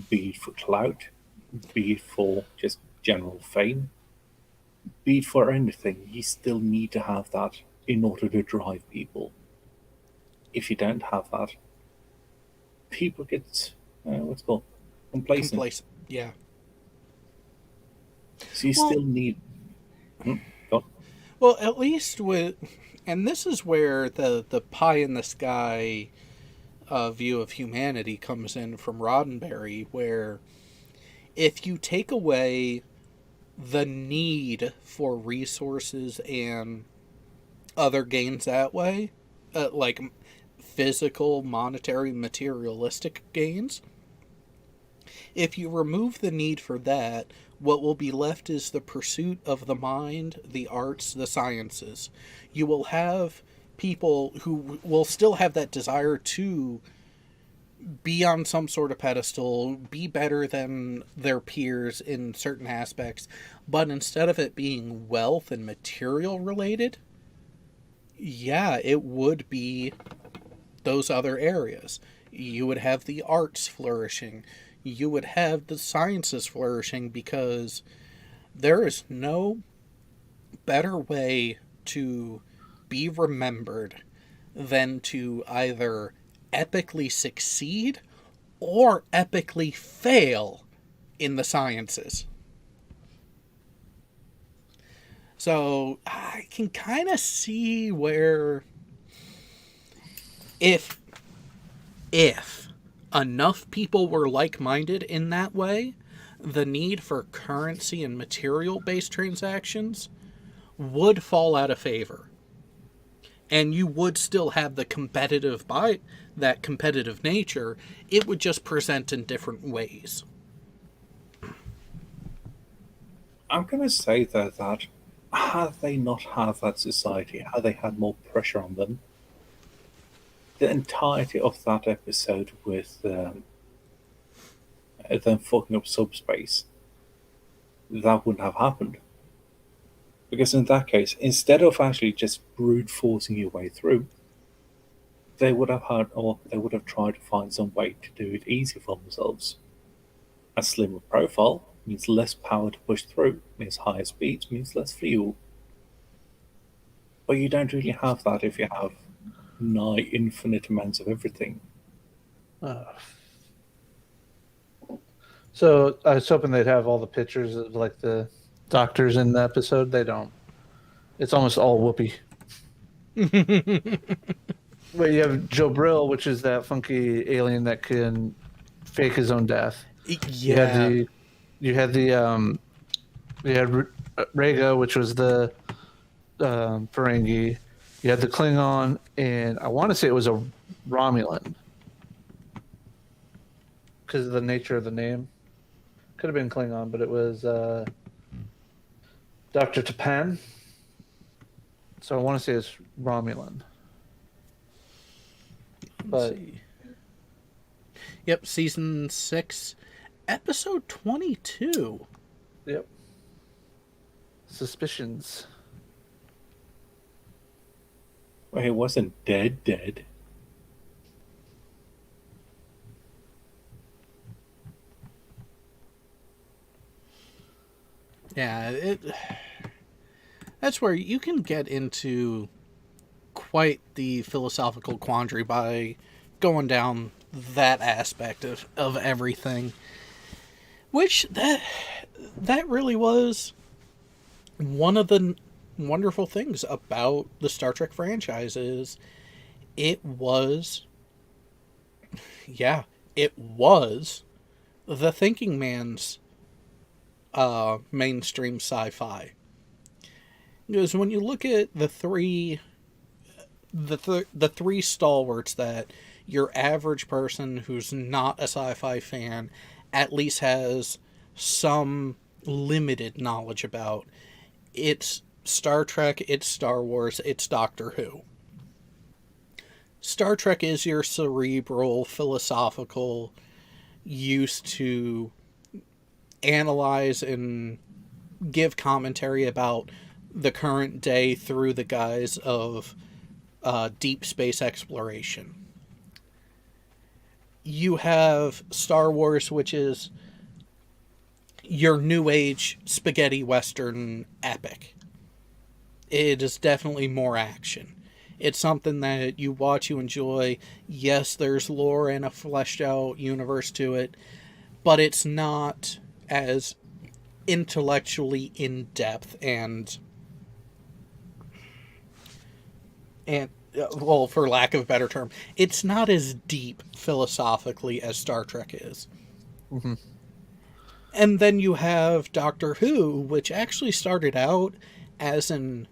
be it for clout, be it for just general fame, be it for anything. You still need to have that in order to drive people. If you don't have that, people get what's it called complacent. Yeah. So you still need. Go on. Well, at least with, and this is where the pie in the sky view of humanity comes in from Roddenberry, where if you take away the need for resources and other gains that way, like physical, monetary, materialistic gains, if you remove the need for that, what will be left is the pursuit of the mind, the arts, the sciences. You will have people who will still have that desire to be on some sort of pedestal, be better than their peers in certain aspects, but instead of it being wealth and material related, yeah, it would be those other areas. You would have the arts flourishing. You would have the sciences flourishing, because there is no better way to be remembered than to either epically succeed or epically fail in the sciences. So I can kind of see where if enough people were like-minded in that way, the need for currency and material-based transactions would fall out of favor. And you would still have the competitive that competitive nature, it would just present in different ways. I'm going to say, though, that had they not had that society, had they had more pressure on them, the entirety of that episode with them fucking up subspace, that wouldn't have happened. Because in that case, instead of actually just brute forcing your way through, they would have had, or they would have tried to find some way to do it easy for themselves. A slimmer profile means less power to push through, means higher speeds, means less fuel. But you don't really have that if you have nigh infinite amounts of everything. So I was hoping they'd have all the pictures of like the doctors in the episode. They don't. It's almost all Whoopi. But you have Joe Brill, which is that funky alien that can fake his own death. Yeah. You had Rhaegar, which was the Ferengi. You had the Klingon, and I want to say it was a Romulan because of the nature of the name. Could have been Klingon, but it was Dr. Tapan. So I want to say it's Romulan. But yep, season 6, episode 22. Yep. Suspicions. Well, he wasn't dead. Yeah, that's where you can get into quite the philosophical quandary by going down that aspect of everything. Which that really was one of the wonderful things about the Star Trek franchise is it was the thinking man's mainstream sci-fi. Because when you look at the three stalwarts that your average person who's not a sci-fi fan at least has some limited knowledge about, it's Star Trek, it's Star Wars, it's Doctor Who. Star Trek is your cerebral, philosophical, used to analyze and give commentary about the current day through the guise of deep space exploration. You have Star Wars, which is your new age spaghetti western epic. It is definitely more action. It's something that you watch, you enjoy. Yes, there's lore and a fleshed out universe to it, but it's not as intellectually in depth and well, for lack of a better term, it's not as deep philosophically as Star Trek is. Mm-hmm. And then you have Doctor Who, which actually started out as an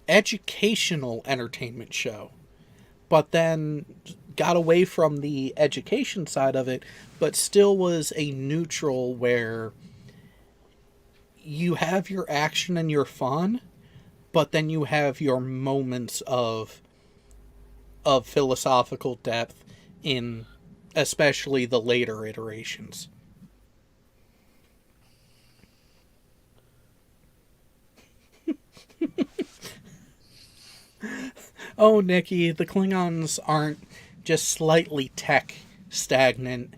educational entertainment show, but then got away from the education side of it, but still was a neutral where you have your action and your fun, but then you have your moments of philosophical depth in especially the later iterations. Oh, Nikki, the Klingons aren't just slightly tech stagnant.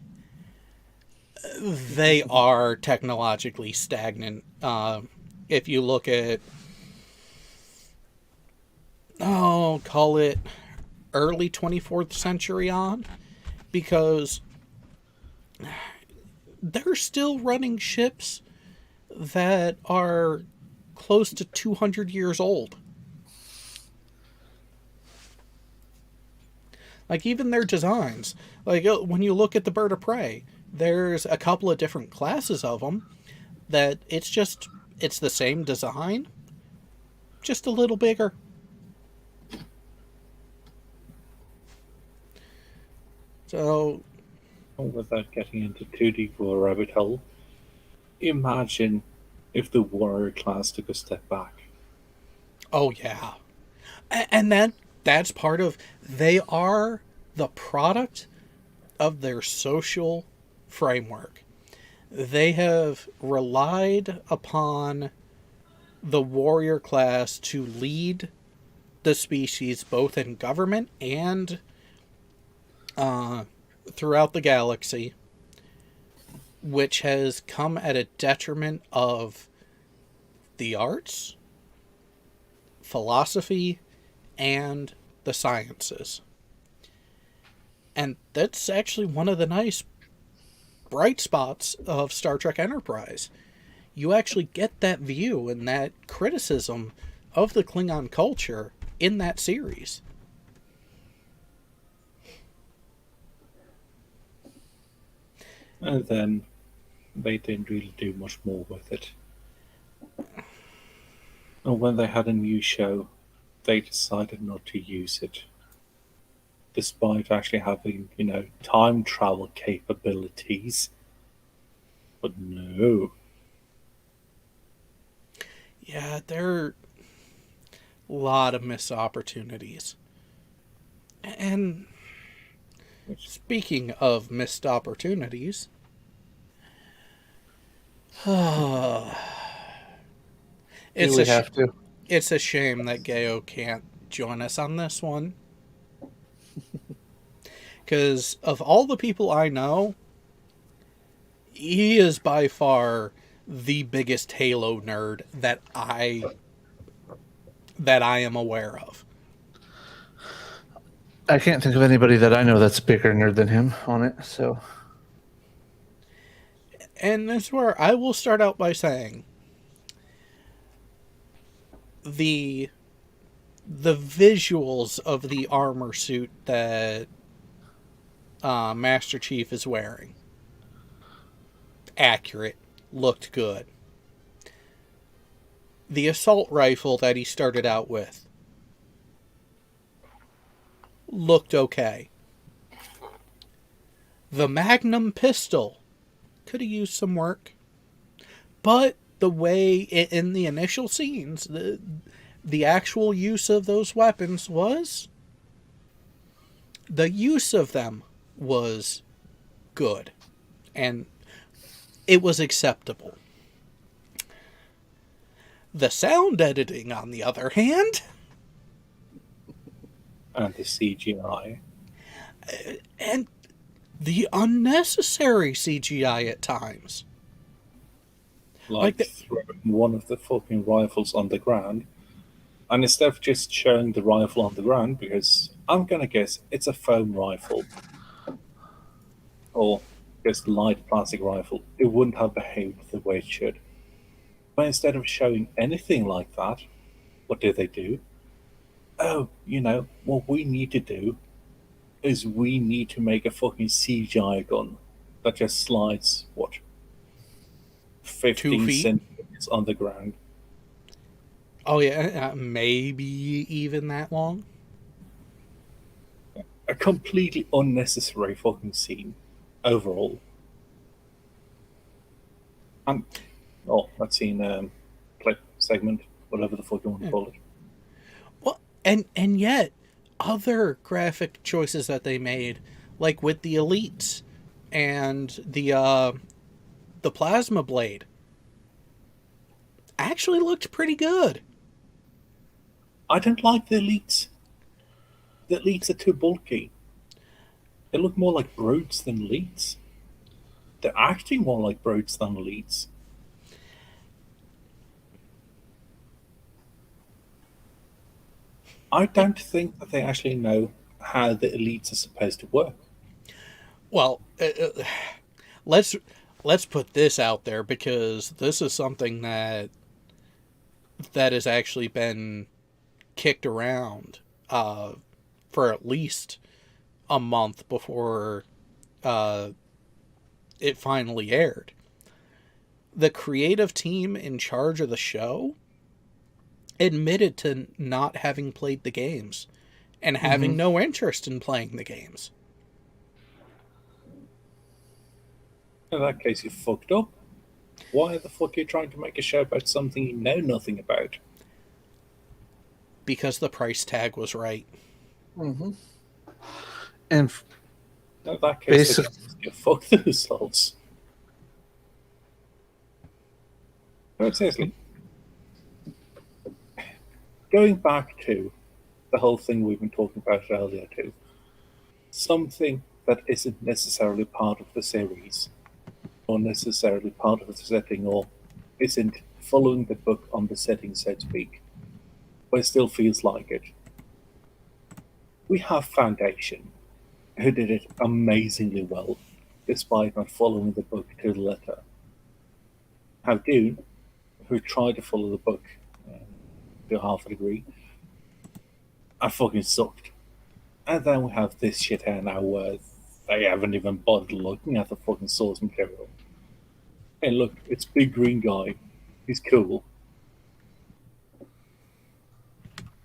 They are technologically stagnant. If you look at, call it early 24th century on, because they're still running ships that are close to 200 years old. Like, even their designs. Like, when you look at the Bird of Prey, there's a couple of different classes of them that it's the same design, just a little bigger. So, Without getting into too deep of a rabbit hole, imagine if the warrior class took a step back. oh yeah. And that's part of, they are the product of their social framework. They have relied upon the warrior class to lead the species both in government and throughout the galaxy, which has come at a detriment of the arts, philosophy, and the sciences. And that's actually one of the nice bright spots of Star Trek Enterprise. You actually get that view and that criticism of the Klingon culture in that series. And then they didn't really do much more with it. And when they had a new show, they decided not to use it. Despite actually having, time travel capabilities. But no. Yeah, there are a lot of missed opportunities. And speaking of missed opportunities, it's a shame that Gaio can't join us on this one. Because of all the people I know, he is by far the biggest Halo nerd that I am aware of. I can't think of anybody that I know that's a bigger nerd than him on it, so. And that's where I will start out by saying the visuals of the armor suit that Master Chief is wearing, accurate, looked good. The assault rifle that he started out with looked okay. The Magnum pistol could have used some work, but the way in the initial scenes, the actual use of those weapons was good, and it was acceptable. The sound editing, on the other hand, And the CGI. and the unnecessary CGI at times. Like throwing one of the fucking rifles on the ground, and instead of just showing the rifle on the ground, because I'm gonna guess it's a foam rifle or just light plastic rifle, it wouldn't have behaved the way it should. But instead of showing anything like that, what do they do? Oh, what we need to do is we need to make a fucking CGI gun that just slides, 15 feet? centimeters on the ground. Oh yeah, maybe even that long. A completely unnecessary fucking scene overall. And that scene, clip, segment, whatever the fuck you want to call it. Well, and yet other graphic choices that they made, like with the elites and the plasma blade, actually looked pretty good. I don't like the elites. The elites are too bulky. They look more like brutes than elites. They're acting more like brutes than elites. I don't think that they actually know how the elites are supposed to work. Well, let's put this out there, because this is something that has actually been kicked around for at least a month before it finally aired. The creative team in charge of the show admitted to not having played the games and having no interest in playing the games. In that case, you fucked up. Why the fuck are you trying to make a show about something you know nothing about? Because the price tag was right. Mm-hmm. And In that case, basic, they can just fuck themselves. No, seriously. Going back to the whole thing we've been talking about earlier, too. Something that isn't necessarily part of the series, or necessarily part of the setting, or isn't following the book on the setting, so to speak, but it still feels like it. We have Foundation, who did it amazingly well, despite not following the book to the letter. Have Dune, who tried to follow the book to half a degree, I fucking sucked. And then we have this shit here now where they haven't even bothered looking at the fucking source material. Hey, look, it's big green guy. He's cool.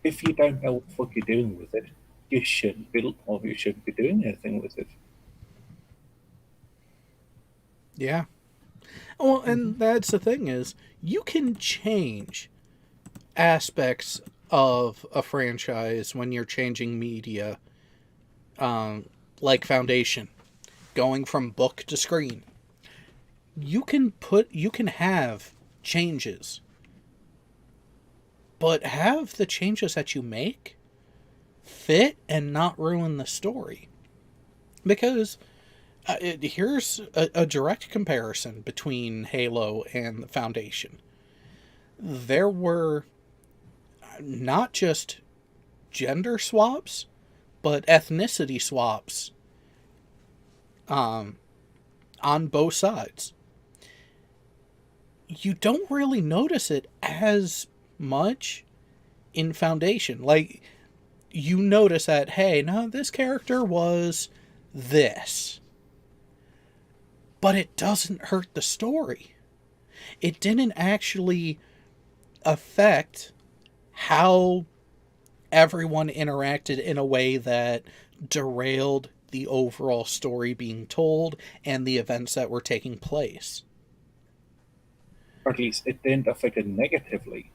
If you don't know what the fuck you're doing with it, you shouldn't be, or you shouldn't be doing anything with it. Yeah. Well, and that's the thing is, you can change aspects of a franchise when you're changing media, like Foundation, going from book to screen. You can have changes, but have the changes that you make fit and not ruin the story. Because here's a direct comparison between Halo and the Foundation. There were not just gender swaps, but ethnicity swaps on both sides. You don't really notice it as much in Foundation. Like, you notice that, hey, no, this character was this. But it doesn't hurt the story. It didn't actually affect how everyone interacted in a way that derailed the overall story being told and the events that were taking place. Or at least it didn't affect it negatively.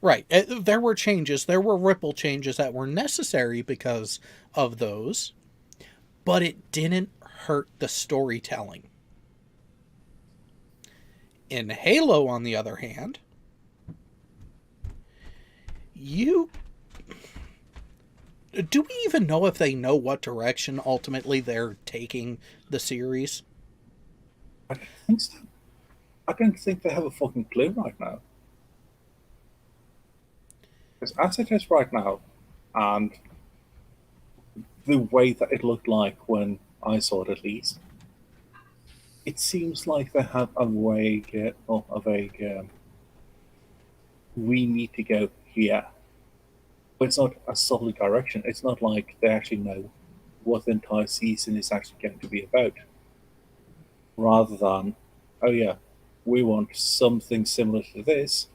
Right. There were changes, there were ripple changes that were necessary because of those, but it didn't hurt the storytelling. In Halo, on the other hand, you... Do we even know if they know what direction ultimately they're taking the series? I don't think so. I don't think they have a fucking clue right now. Because as it is right now, and the way that it looked like when I saw it at least, it seems like they have a vague, we need to go here. But it's not a solid direction. It's not like they actually know what the entire season is actually going to be about. Rather than, oh yeah, we want something similar to this.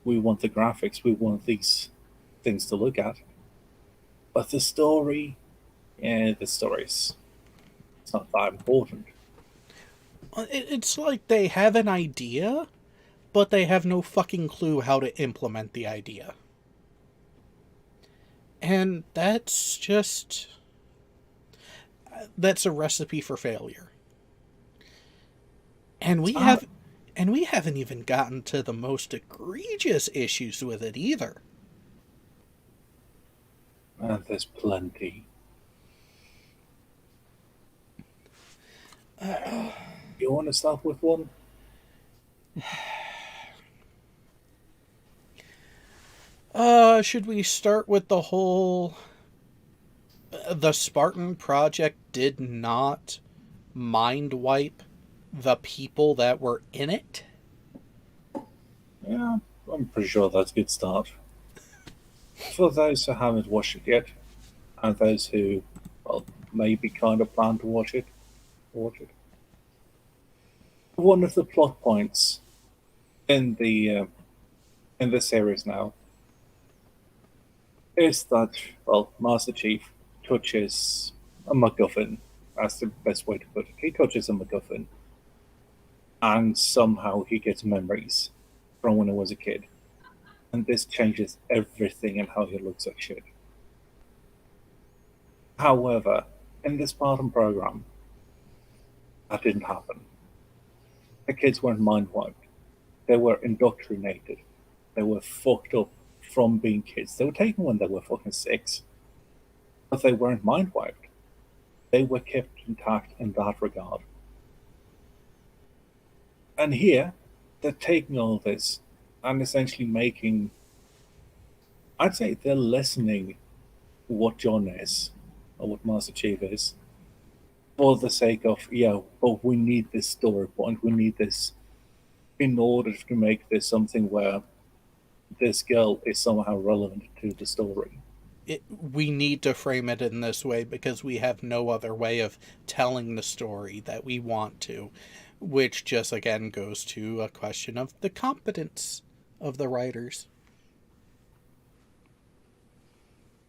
We want the graphics. We want these things to look at. But the story, yeah, the story's it's not that important. It's like they have an idea, but they have no fucking clue how to implement the idea. And that's just... that's a recipe for failure. And we haven't even gotten to the most egregious issues with it either. And there's plenty. You want to start with one? Should we start with the whole... the Spartan Project did not mind wipe the people that were in it? Yeah, I'm pretty sure that's a good start. For those who haven't watched it yet, and those who, well, maybe kind of plan to watch it. One of the plot points in the series now is that, well, Master Chief touches a MacGuffin That's the best way to put it. He touches a MacGuffin, and somehow he gets memories from when he was a kid. And this changes everything in how he looks at shit. However, in this Spartan program, that didn't happen. The kids weren't mind wiped. They were indoctrinated. They were fucked up from being kids. They were taken when they were fucking 6. But they weren't mind wiped. They were kept intact in that regard. And here, they're taking all this and essentially making, I'd say they're lessening what John is, or what Master Chief is, for the sake of, yeah, but we need this story point, we need this in order to make this something where this girl is somehow relevant to the story. We need to frame it in this way because we have no other way of telling the story that we want to, which just again goes to a question of the competence of the writers.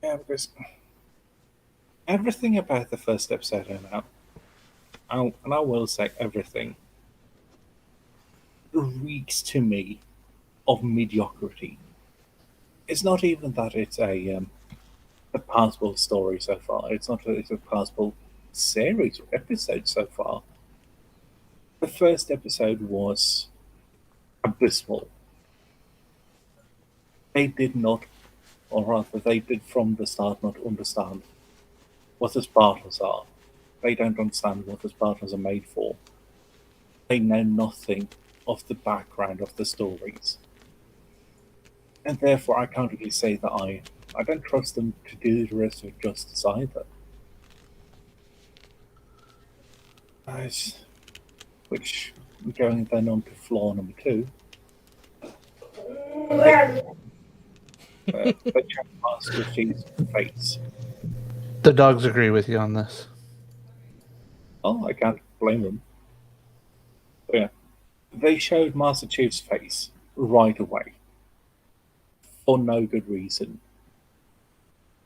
Yeah, because everything about the first episode and I will say everything, reeks to me of mediocrity. It's not even that it's a passable story so far. It's not that it's a passable series or episode so far. The first episode was abysmal. They did not, or rather, they did from the start not understand what the Spartans are. They don't understand what the Spartans are made for. They know nothing of the background of the stories. And therefore, I can't really say that I don't trust them to do the rest of justice either. Which, going then on to flaw number 2. They check Master Chief's face. The dogs agree with you on this. Oh, I can't blame them. But yeah, they showed Master Chief's face right away for no good reason.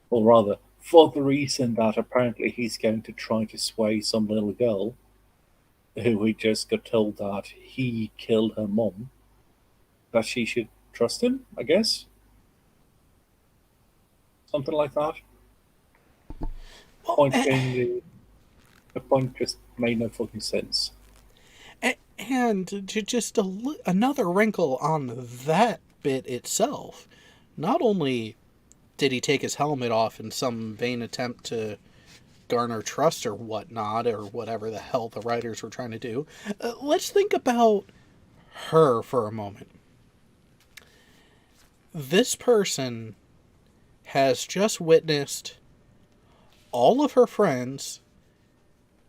Or rather, for the reason that apparently he's going to try to sway some little girl who he just got told that he killed her mom, that she should trust him, I guess? Something like that. Well, The point just made no fucking sense. and just another wrinkle on that bit itself. Not only did he take his helmet off in some vain attempt to garner trust or whatnot, or whatever the hell the writers were trying to do, let's think about her for a moment. This person has just witnessed all of her friends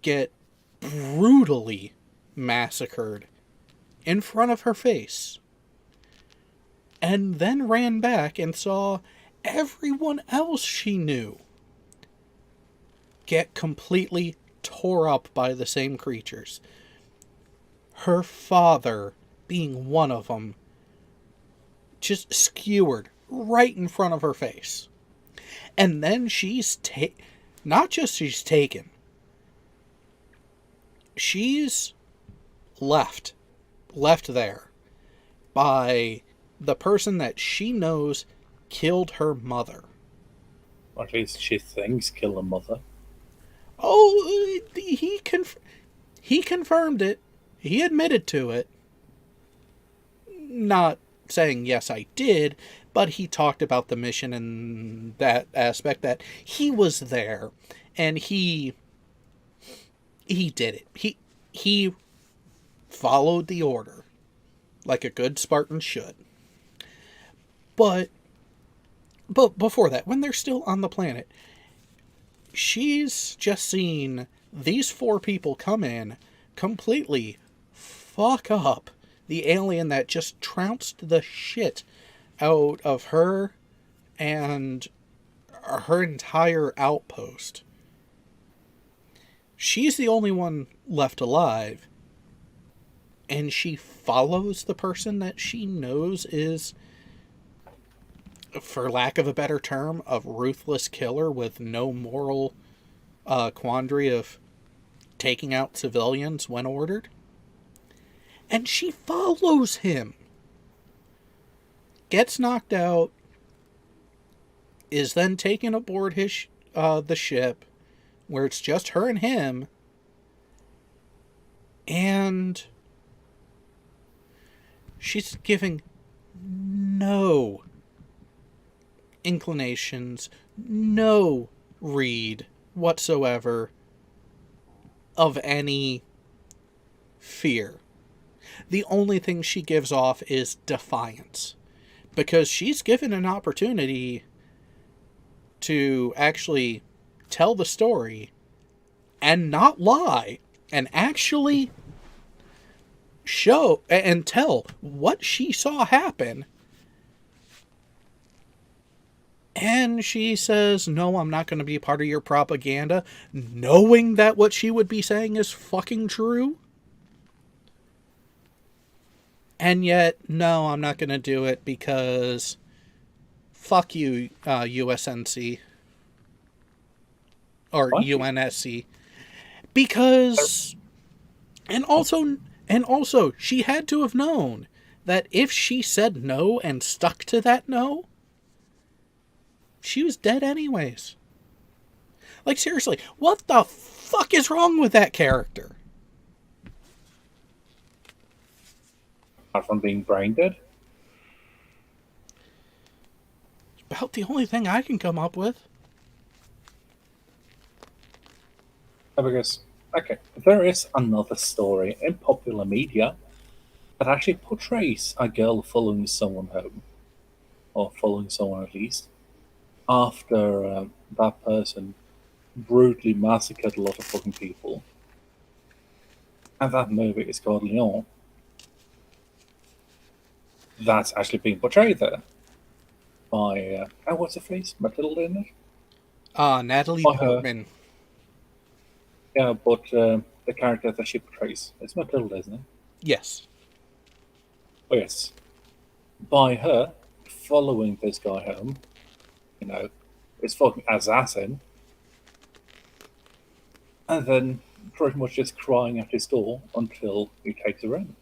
get brutally massacred in front of her face, and then ran back and saw everyone else she knew get completely tore up by the same creatures. Her father being one of them, just skewered right in front of her face. And then not just she's taken, she's left there by the person that she knows killed her mother. Or at least she thinks kill her mother. Oh, he confirmed it. He admitted to it. Not saying, yes, I did, but he talked about the mission and that aspect, that he was there and he did it. He followed the order like a good Spartan should. But before that, when they're still on the planet, she's just seen these 4 people come in, completely fuck up the alien that just trounced the shit out of her and her entire outpost. She's the only one left alive, and she follows the person that she knows is, for lack of a better term, a ruthless killer with no moral quandary of taking out civilians when ordered. And she follows him. Gets knocked out. Is then taken aboard the ship, where it's just her and him. And she's giving no inclinations, no read whatsoever of any fear. The only thing she gives off is defiance, because she's given an opportunity to actually tell the story and not lie and actually show and tell what she saw happen. And she says, no, I'm not going to be a part of your propaganda, knowing that what she would be saying is fucking true. And yet, no, I'm not going to do it because fuck you, USNC. Or What? UNSC. Because, and also, she had to have known that if she said no and stuck to that no, she was dead anyways. Like, seriously, what the fuck is wrong with that character? Apart from being brain dead? About the only thing I can come up with. Because, okay, there is another story in popular media that actually portrays a girl following someone home, or following someone at least, after that person brutally massacred a lot of fucking people. And that movie is called Leon. That's actually being portrayed there by, what's her face? Matilda in it? Natalie By her. Portman. Yeah, but the character that she portrays, it's Matilda, isn't it? Yes. Oh, yes. By her following this guy home, is fucking assassin, and then pretty much just crying at his door until he takes her in.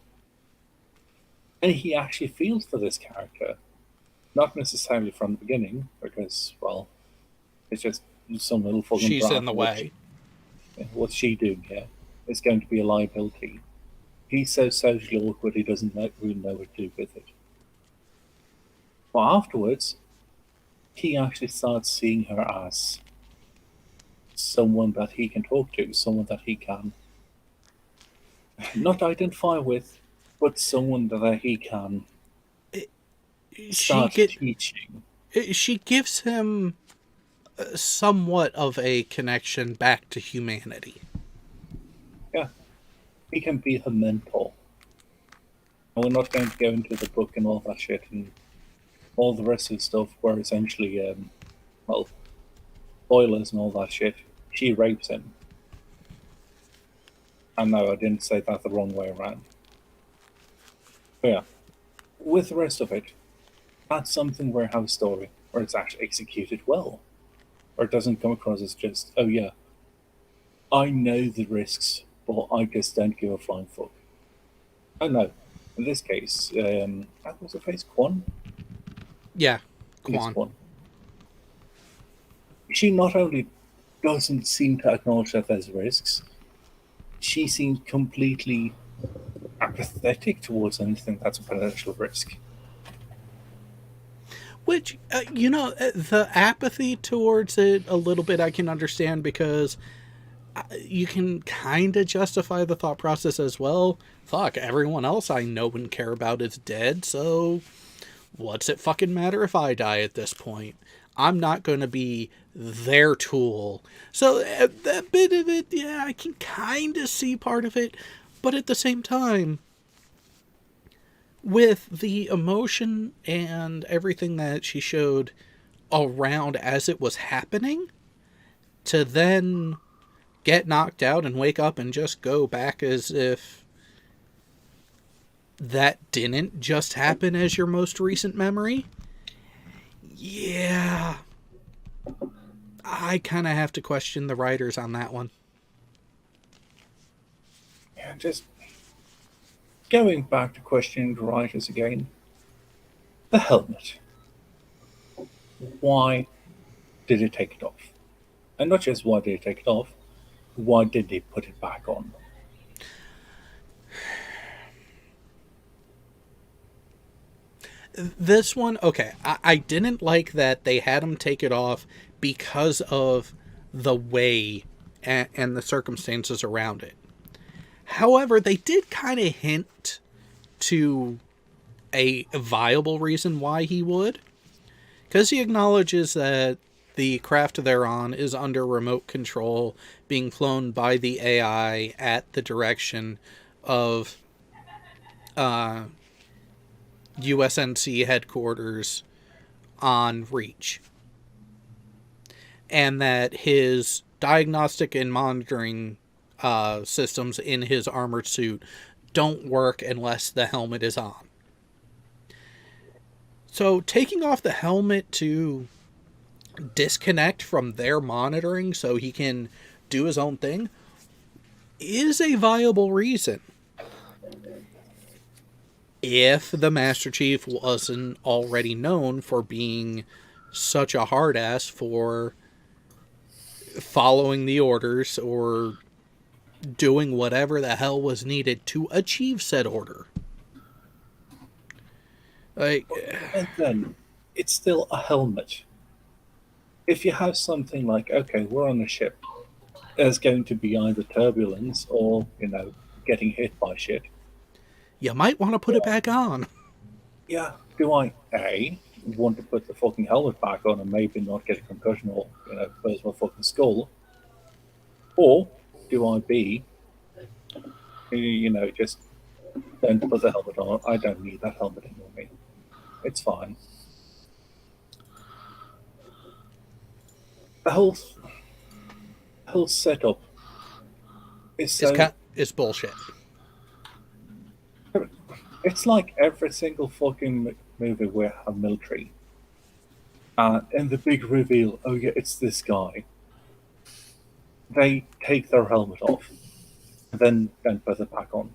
And he actually feels for this character, not necessarily from the beginning, because, well, it's just some little fucking She's brat. in the way. What's she doing here? It's going to be a liability. He's so socially awkward he doesn't really know what to do with it. But afterwards, he actually starts seeing her as someone that he can talk to, someone that he can not identify with, but someone that he can start teaching. She gives him somewhat of a connection back to humanity. Yeah. He can be her mentor. And we're not going to go into the book and all that shit and all the rest of the stuff where essentially, spoilers and all that shit, she rapes him. And no, I didn't say that the wrong way around. But yeah, with the rest of it, that's something where I have a story where it's actually executed well. Or it doesn't come across as just, oh yeah, I know the risks, but I just don't give a flying fuck. Oh no, in this case, what was the face? Quan? Yeah, Yes, Quan. She not only doesn't seem to acknowledge that there's risks, she seems completely apathetic towards anything that's a potential risk. Which, the apathy towards it a little bit I can understand, because you can kind of justify the thought process as well. Fuck, everyone else I know and care about is dead, so what's it fucking matter if I die at this point? I'm not going to be their tool. So that bit of it, yeah, I can kind of see part of it, but at the same time, with the emotion and everything that she showed around as it was happening, to then get knocked out and wake up and just go back as if that didn't just happen as your most recent memory. Yeah. I kind of have to question the writers on that one. just going back to questioning the writers again. The helmet. Why did he take it off? And not just why did he take it off, why did they put it back on? This one, okay, I didn't like that they had him take it off because of the way and the circumstances around it. However, they did kind of hint to a viable reason why he would. Because he acknowledges that the craft they're on is under remote control, being flown by the AI at the direction of USNC headquarters on Reach. And that his diagnostic and monitoring systems in his armored suit don't work unless the helmet is on. So taking off the helmet to disconnect from their monitoring so he can do his own thing is a viable reason. If the Master Chief wasn't already known for being such a hard ass for following the orders or doing whatever the hell was needed to achieve said order. Like, And then it's still a helmet. If you have something like, okay, we're on a ship, there's going to be either turbulence or, getting hit by shit. you might want to put it back on. Yeah, do I, A, want to put the fucking helmet back on and maybe not get a concussion or, burst my fucking skull? Or do I, B, just don't put the helmet on? I don't need that helmet anymore, mate. It's fine. The whole setup is so... It's bullshit. It's like every single fucking movie where I have military. And the big reveal, oh yeah, it's this guy. They take their helmet off and then don't put it back on.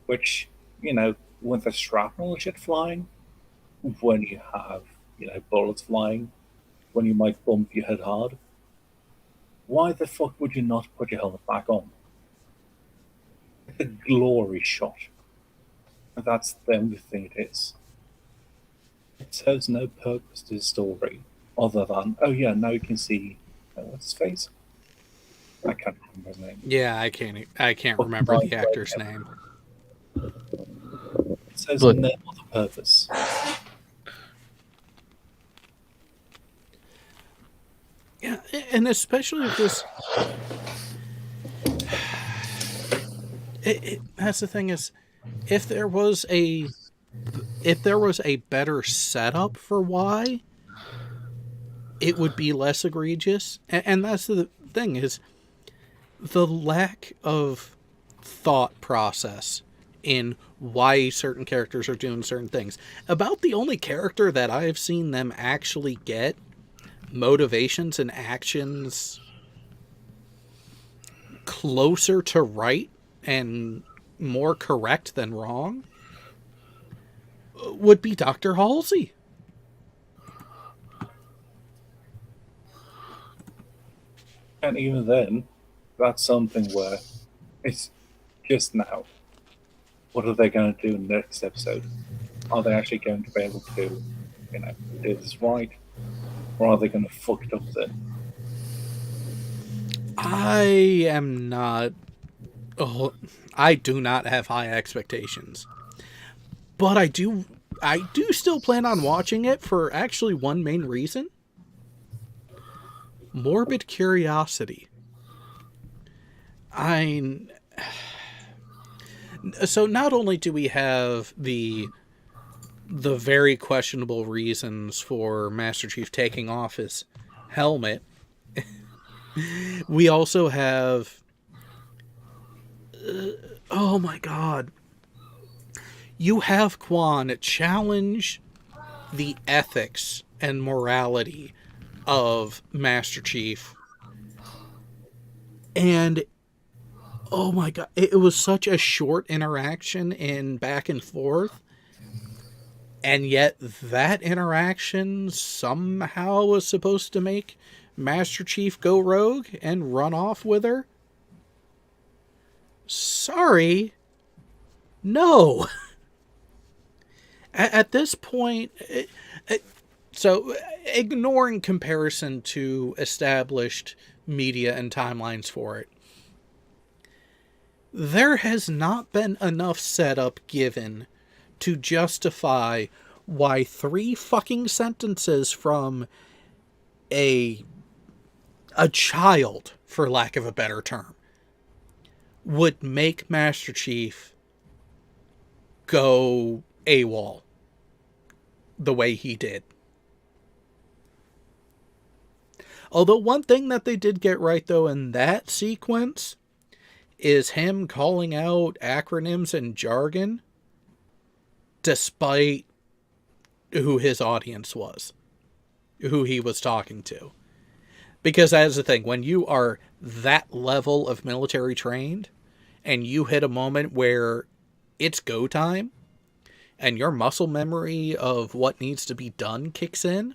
Which, when there's shrapnel and shit flying, when you have, bullets flying, when you might bump your head hard, why the fuck would you not put your helmet back on? It's a glory shot. And that's the only thing it is. It serves no purpose to the story other than, oh yeah, now you can see, what's his face? I can't remember his name. Yeah, I can't remember the actor's name. It serves no other purpose. Yeah, and especially if this... That's the thing is, if there was a better setup for why, it would be less egregious. And that's the thing is, the lack of thought process in why certain characters are doing certain things. About the only character that I've seen them actually get motivations and actions closer to right and more correct than wrong would be Dr. Halsey. And even then, that's something where it's just now. What are they going to do in the next episode? Are they actually going to be able to, do this right? Or are they going to fuck it up then? I am not... Oh, I do not have high expectations. But I do still plan on watching it for actually one main reason. Morbid curiosity. So not only do we have the very questionable reasons for Master Chief taking off his helmet, we also have oh my god, you have Quan challenge the ethics and morality of Master Chief, and Oh my god, it was such a short interaction in back and forth, and yet that interaction somehow was supposed to make Master Chief go rogue and run off with her. Sorry, no. At this point, so ignoring comparison to established media and timelines for it, there has not been enough setup given to justify why 3 fucking sentences from a child, for lack of a better term, would make Master Chief go AWOL the way he did. Although one thing that they did get right, though, in that sequence is him calling out acronyms and jargon despite who his audience was, who he was talking to. Because that is the thing, when you are that level of military trained and you hit a moment where it's go time and your muscle memory of what needs to be done kicks in,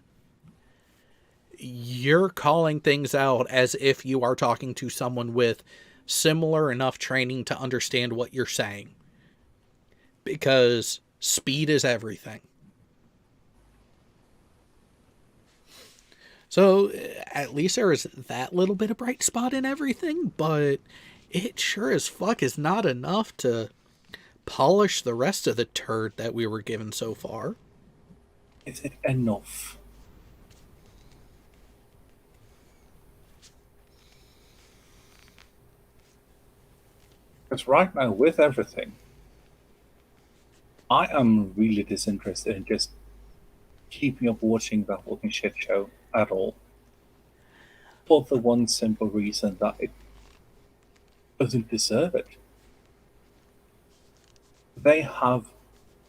you're calling things out as if you are talking to someone with similar enough training to understand what you're saying. Because speed is everything. So at least there is that little bit of bright spot in everything, but it sure as fuck is not enough to polish the rest of the turd that we were given so far. Is it enough? Because right now, with everything, I am really disinterested in just keeping up watching that fucking shit show at all. For the one simple reason that it doesn't deserve it. They have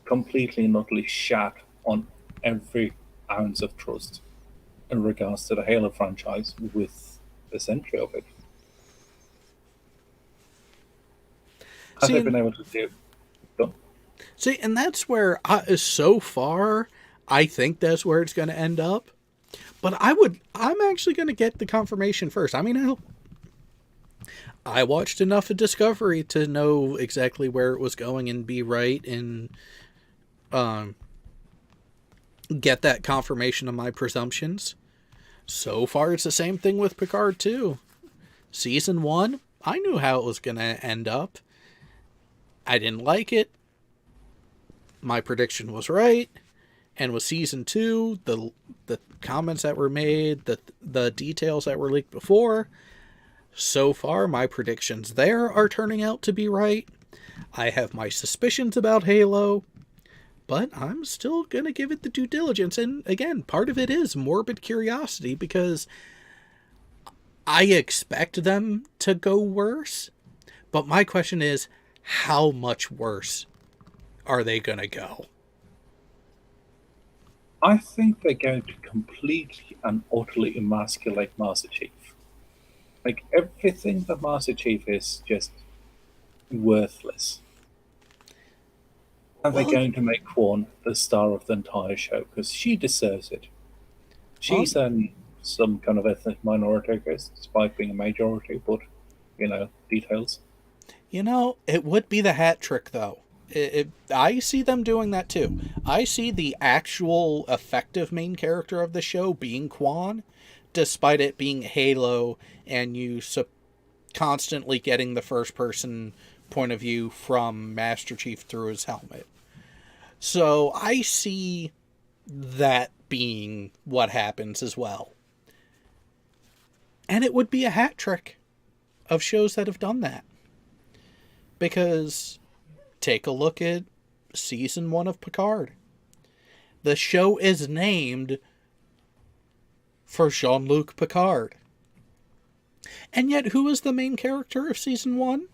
completely and utterly shat on every ounce of trust in regards to the Halo franchise with this entry of it. Have they been able to do? No. See, and that's where, so far, I think that's where it's going to end up. But I'm actually going to get the confirmation first. I mean, I watched enough of Discovery to know exactly where it was going and be right and get that confirmation of my presumptions. So far, it's the same thing with Picard, too. Season 1, I knew how it was going to end up. I didn't like it. My prediction was right. And with Season 2, the comments that were made, the details that were leaked before, so far my predictions there are turning out to be right. I have my suspicions about Halo, but I'm still going to give it the due diligence. And again, part of it is morbid curiosity because I expect them to go worse. But my question is, how much worse are they going to go? I think they're going to completely and utterly emasculate Master Chief. Like, everything that Master Chief is just worthless. And they're going to make Quan the star of the entire show because she deserves it. She's some kind of ethnic minority, I guess, despite being a majority, but, details. It would be the hat trick, though. I see them doing that, too. I see the actual effective main character of the show being Quan, despite it being Halo, and you constantly getting the first-person point of view from Master Chief through his helmet. So I see that being what happens as well. And it would be a hat trick of shows that have done that. Because take a look at Season 1 of Picard. The show is named for Jean-Luc Picard. And yet, who is the main character of Season 1?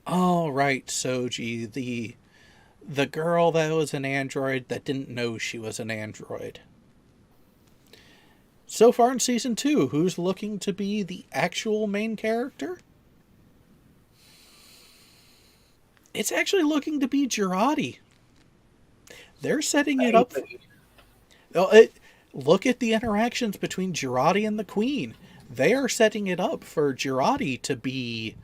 Oh, right, Soji, the girl that was an android that didn't know she was an android. So far in Season 2, who's looking to be the actual main character? It's actually looking to be Girardi. They're setting it up. Look at the interactions between Girardi and the Queen. They are setting it up for Girardi to be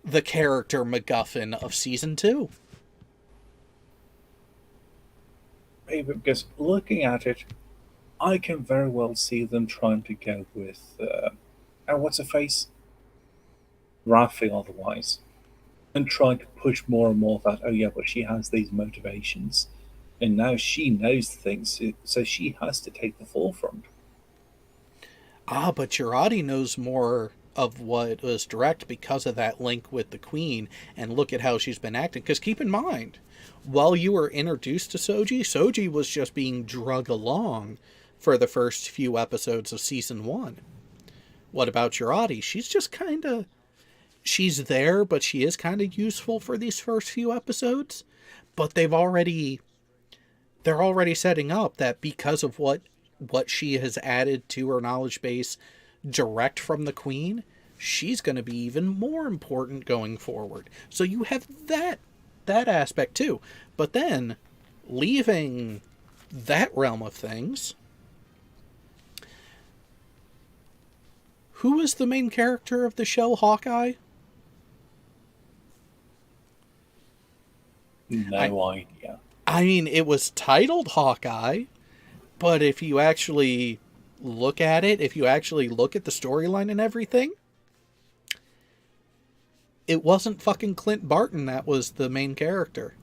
the character MacGuffin of season 2. Maybe because looking at it, I can very well see them trying to go with, what's her face? Rafi otherwise. And trying to push more and more that, oh yeah, but she has these motivations. And now she knows things, so she has to take the forefront. But Girardi knows more of what was direct because of that link with the Queen, and look at how she's been acting. Because keep in mind, while you were introduced to Soji was just being drug along for the first few episodes of season 1. What about Girardi? She's just kind of... She's there, but she is kind of useful for these first few episodes. But they're already setting up that because of what she has added to her knowledge base direct from the Queen, she's going to be even more important going forward. So you have that aspect too. But then, leaving that realm of things, who is the main character of the show Hawkeye? No idea. I mean, it was titled Hawkeye, but if you actually look at it, if you actually look at the storyline and everything, it wasn't fucking Clint Barton that was the main character.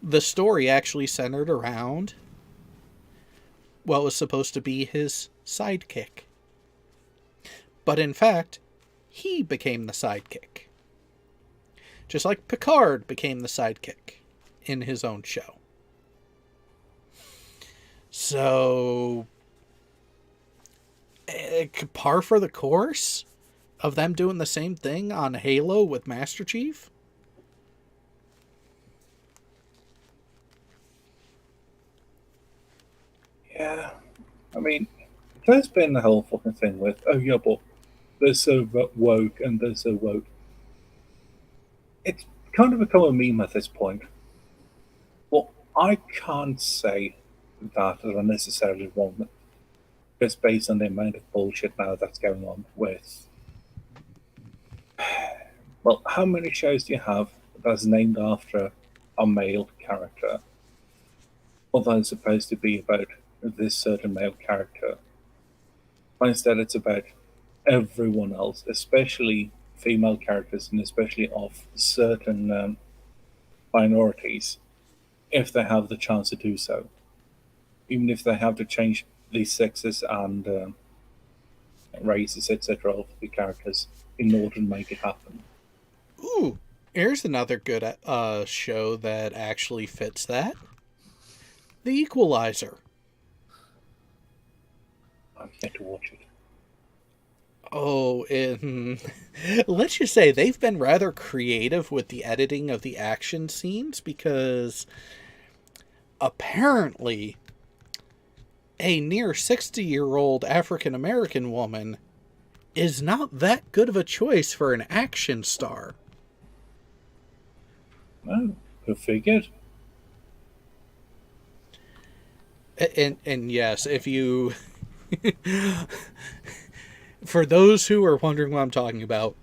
The story actually centered around what was supposed to be his sidekick. But in fact, he became the sidekick. Just like Picard became the sidekick in his own show. So, par for the course of them doing the same thing on Halo with Master Chief. Yeah, I mean, there's been the whole fucking thing with, oh yeah, but they're so woke and they're so woke. It's kind of become a meme at this point. Well, I can't say that are necessarily wrong, just based on the amount of bullshit now that's going on with. Well, how many shows do you have that's named after a male character? Although it's supposed to be about this certain male character. But instead, it's about everyone else, especially female characters, and especially of certain minorities, if they have the chance to do so. Even if they have to change the sexes and races, etc., of the characters in order to make it happen. Ooh, here's another good show that actually fits that. The Equalizer. I've yet to watch it. Oh, let's just say they've been rather creative with the editing of the action scenes, because apparently a near 60-year-old African-American woman is not that good of a choice for an action star. Oh, who figured? And yes, if you... For those who are wondering what I'm talking about,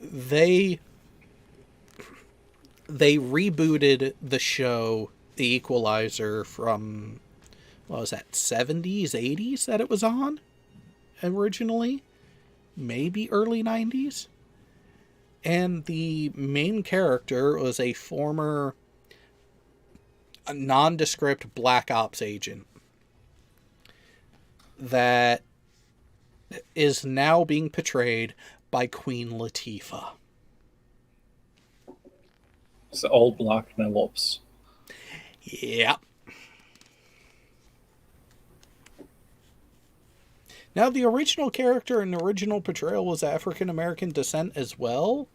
they rebooted the show The Equalizer from, what was that, 70s, 80s that it was on originally? Maybe early 90s? And the main character was a former nondescript Black Ops agent that is now being portrayed by Queen Latifah. It's all black, no ops. Yep. Now, the original character and original portrayal was African American descent as well,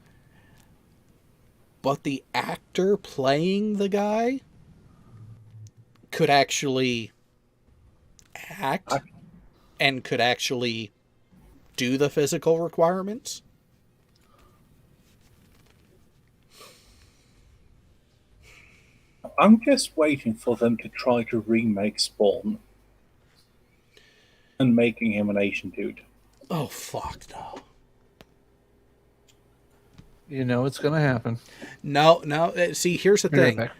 but the actor playing the guy could actually act and could actually do the physical requirements. I'm just waiting for them to try to remake Spawn and making him an Asian dude. Oh, fuck no. You know it's gonna happen. No, no. See, here's the Be right thing. back.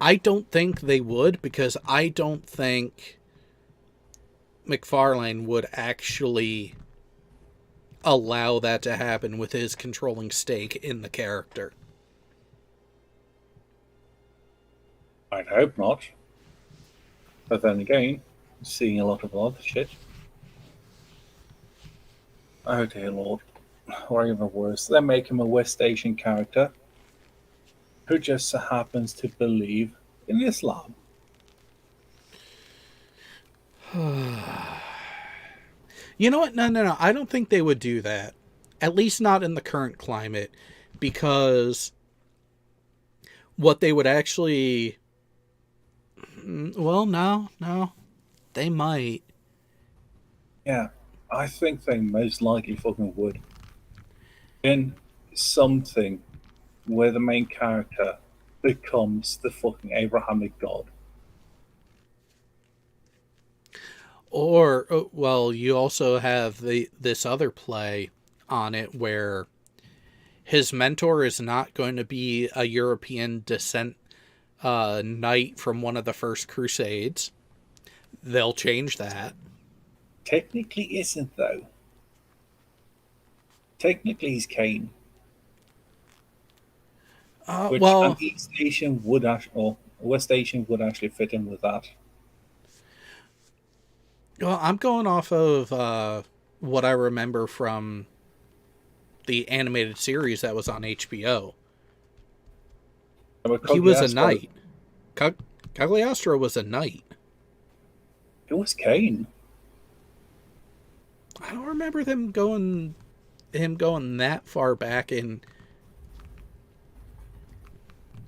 I don't think they would, because I don't think McFarlane would actually allow that to happen with his controlling stake in the character. I'd hope not. But then again, seeing a lot of other shit. Oh dear lord. Or even worse, they make him a West Asian character who just so happens to believe in Islam. You know what? No. I don't think they would do that. At least not in the current climate. Because what they would actually... Well, no. They might. Yeah, I think they most likely fucking would. In something where the main character becomes the fucking Abrahamic god. Or, well, you also have this other play on it where his mentor is not going to be a European descent knight from one of the first Crusades. They'll change that. Technically isn't, though. Technically he's Cain. Which Well, an East Asian would actually, or West Asian would actually fit in with that. I'm going off of what I remember from the animated series that was on HBO. He was a knight. Cagliostro was a knight. It was Cain. I don't remember him going that far back in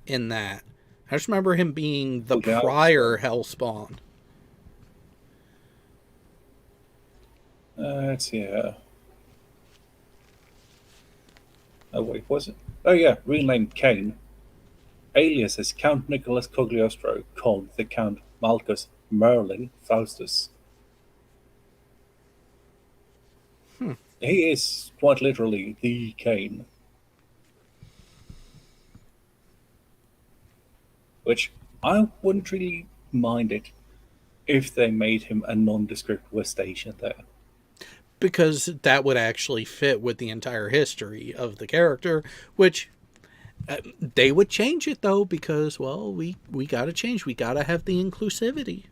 that. I just remember him being the prior Hellspawn. Let's see. Oh wait, was it? Oh yeah, renamed Cain. Alias is Count Nicholas Cogliostro, called the Count Malchus Merlin Faustus. He is quite literally the Cain. Which I wouldn't really mind it if they made him a nondescript West Asian there. Because that would actually fit with the entire history of the character, which they would change it though, because, well, we gotta change. We gotta have the inclusivity.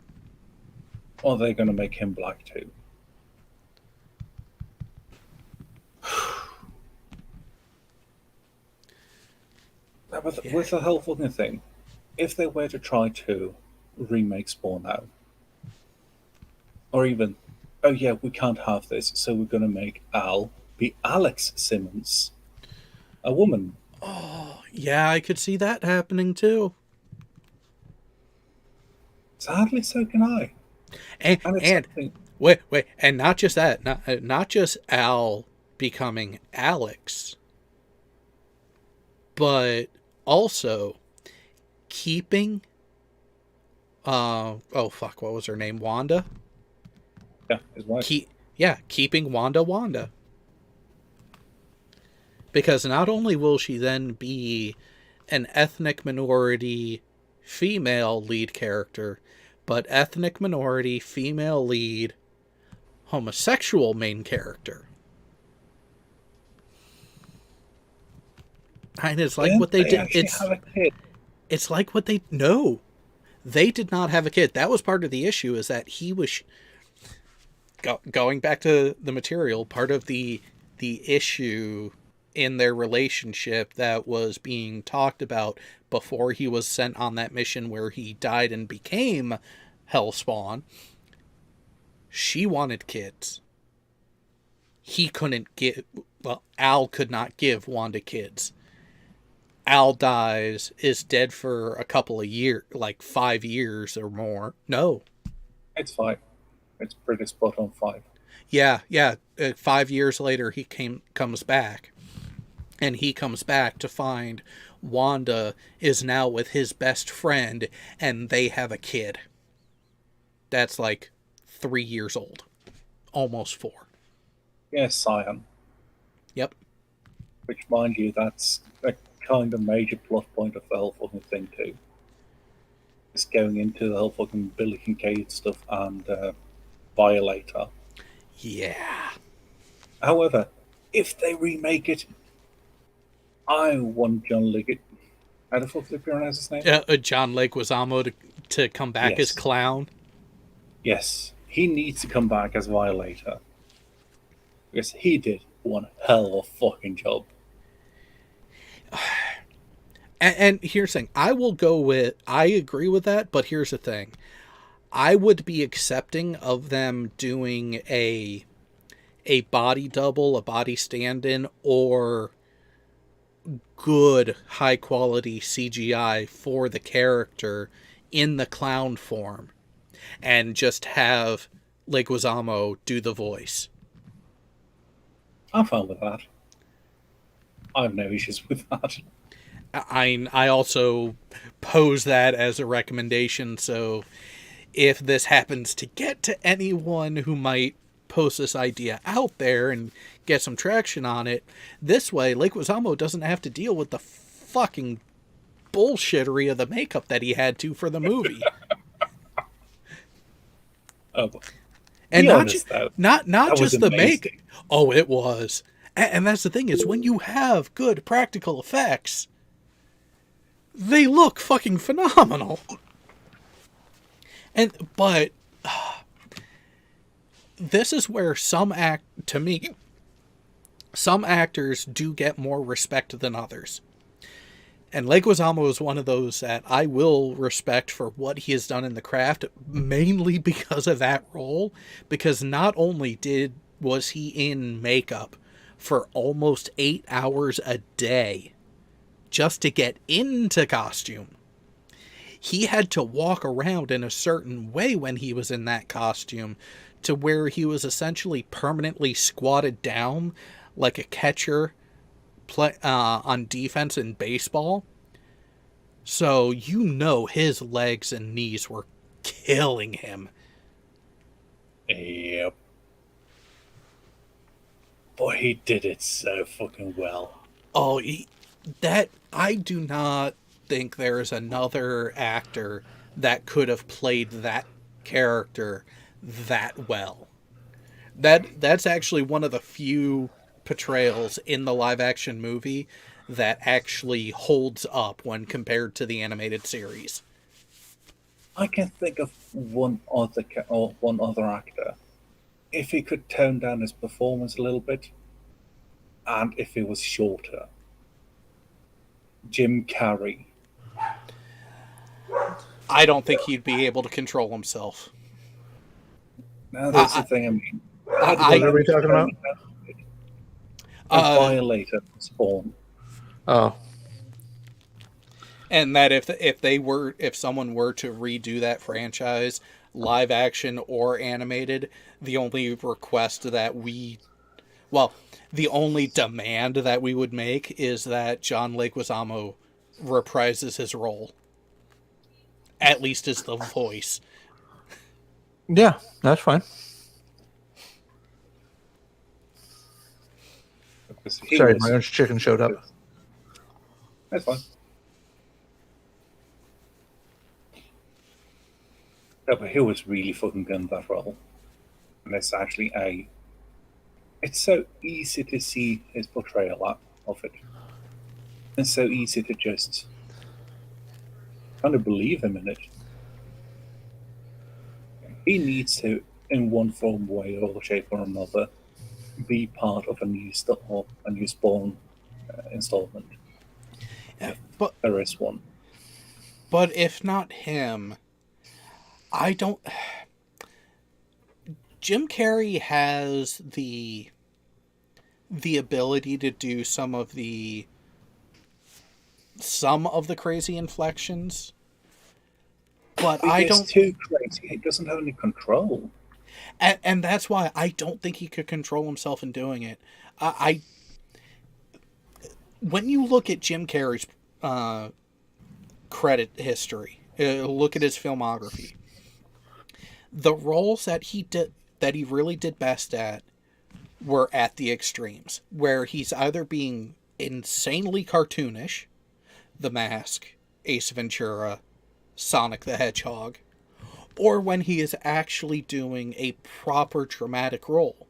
Or they're going to make him black too. With the whole fucking thing, if they were to try to remake Spawn now, or even, oh yeah, we can't have this, so we're going to make Al be Alex Simmons, a woman. Oh, yeah, I could see that happening too. Sadly, so can I. And wait, and not just that, not just Al becoming Alex, but also keeping oh fuck, what was her name? Wanda? Yeah, his wife. Keeping Wanda. Because not only will she then be an ethnic minority female lead character, but ethnic minority female lead homosexual main character. And it's like what they did. It's like what they... No. They did not have a kid. That was part of the issue, is that he was... Going back to the material, part of the issue in their relationship that was being talked about before he was sent on that mission where he died and became Hellspawn, she wanted kids. He couldn't give... Well, Al could not give Wanda kids. Al dies, is dead for a couple of years, like 5 years or more. No. It's 5. It's pretty spot on 5. Yeah. 5 years later, he comes back. And he comes back to find Wanda is now with his best friend, and they have a kid that's like 3 years old, almost 4. Yes, Scion. Yep. Which, mind you, that's a kind of major plot point of the whole fucking thing too. It's going into the whole fucking Billy Kincaid stuff and Violator. Yeah. However, if they remake it, I want John Liggett. How the fuck did they pronounce his name? John Leguizamo to come back as Yes. Clown. Yes, he needs to come back as Violator. Because he did one hell of a fucking job. And here's the thing. I agree with that, but here's the thing. I would be accepting of them doing a body double, a body stand-in, or good high quality CGI for the character in the clown form, and just have Leguizamo do the voice. I'm fine with that. I have no issues with that. I also pose that as a recommendation, so if this happens to get to anyone who might post this idea out there and get some traction on it, this way Leguizamo doesn't have to deal with the fucking bullshittery of the makeup that he had to for the movie. Oh, And be not honest, though, not that was just the make. amazing. Oh, it was. And that's the thing, is when you have good practical effects, they look fucking phenomenal. But this is where some actors do get more respect than others. And Leguizamo is one of those that I will respect for what he has done in the craft, mainly because of that role. Because not only was he in makeup for almost 8 hours a day just to get into costume, he had to walk around in a certain way when he was in that costume, to where he was essentially permanently squatted down like a catcher on defense in baseball. So his legs and knees were killing him. Yep. Boy, he did it so fucking well. Oh, I do not think there is another actor that could have played that character that well. That's actually one of the few portrayals in the live action movie that actually holds up when compared to the animated series. I can think of one other actor. If he could tone down his performance a little bit, and if he was shorter, Jim Carrey. I don't think he'd be able to control himself. Now that's the thing. I mean, What are we talking about? Violator, Spawn. Oh, And that if someone were to redo that franchise, live action or animated, the only demand that we would make is that John Leguizamo reprises his role, at least as the voice. yeah, that's fine. Sorry, my orange chicken showed up. That's fine. No, but he was really fucking good in that role. And it's actually it's so easy to see his portrayal of it. It's so easy to just kind of believe him in it. He needs to, in one form, way, or shape, or another, be part of a new Spawn installment. Yeah, but There is one. But if not him, I don't. Jim Carrey has the ability to do some of the crazy inflections, but I don't. Too crazy. He doesn't have any control. And that's why I don't think he could control himself in doing it. when you look at Jim Carrey's credit history, look at his filmography, the roles that he really did best at were at the extremes, where he's either being insanely cartoonish, The Mask, Ace Ventura, Sonic the Hedgehog, or when he is actually doing a proper dramatic role.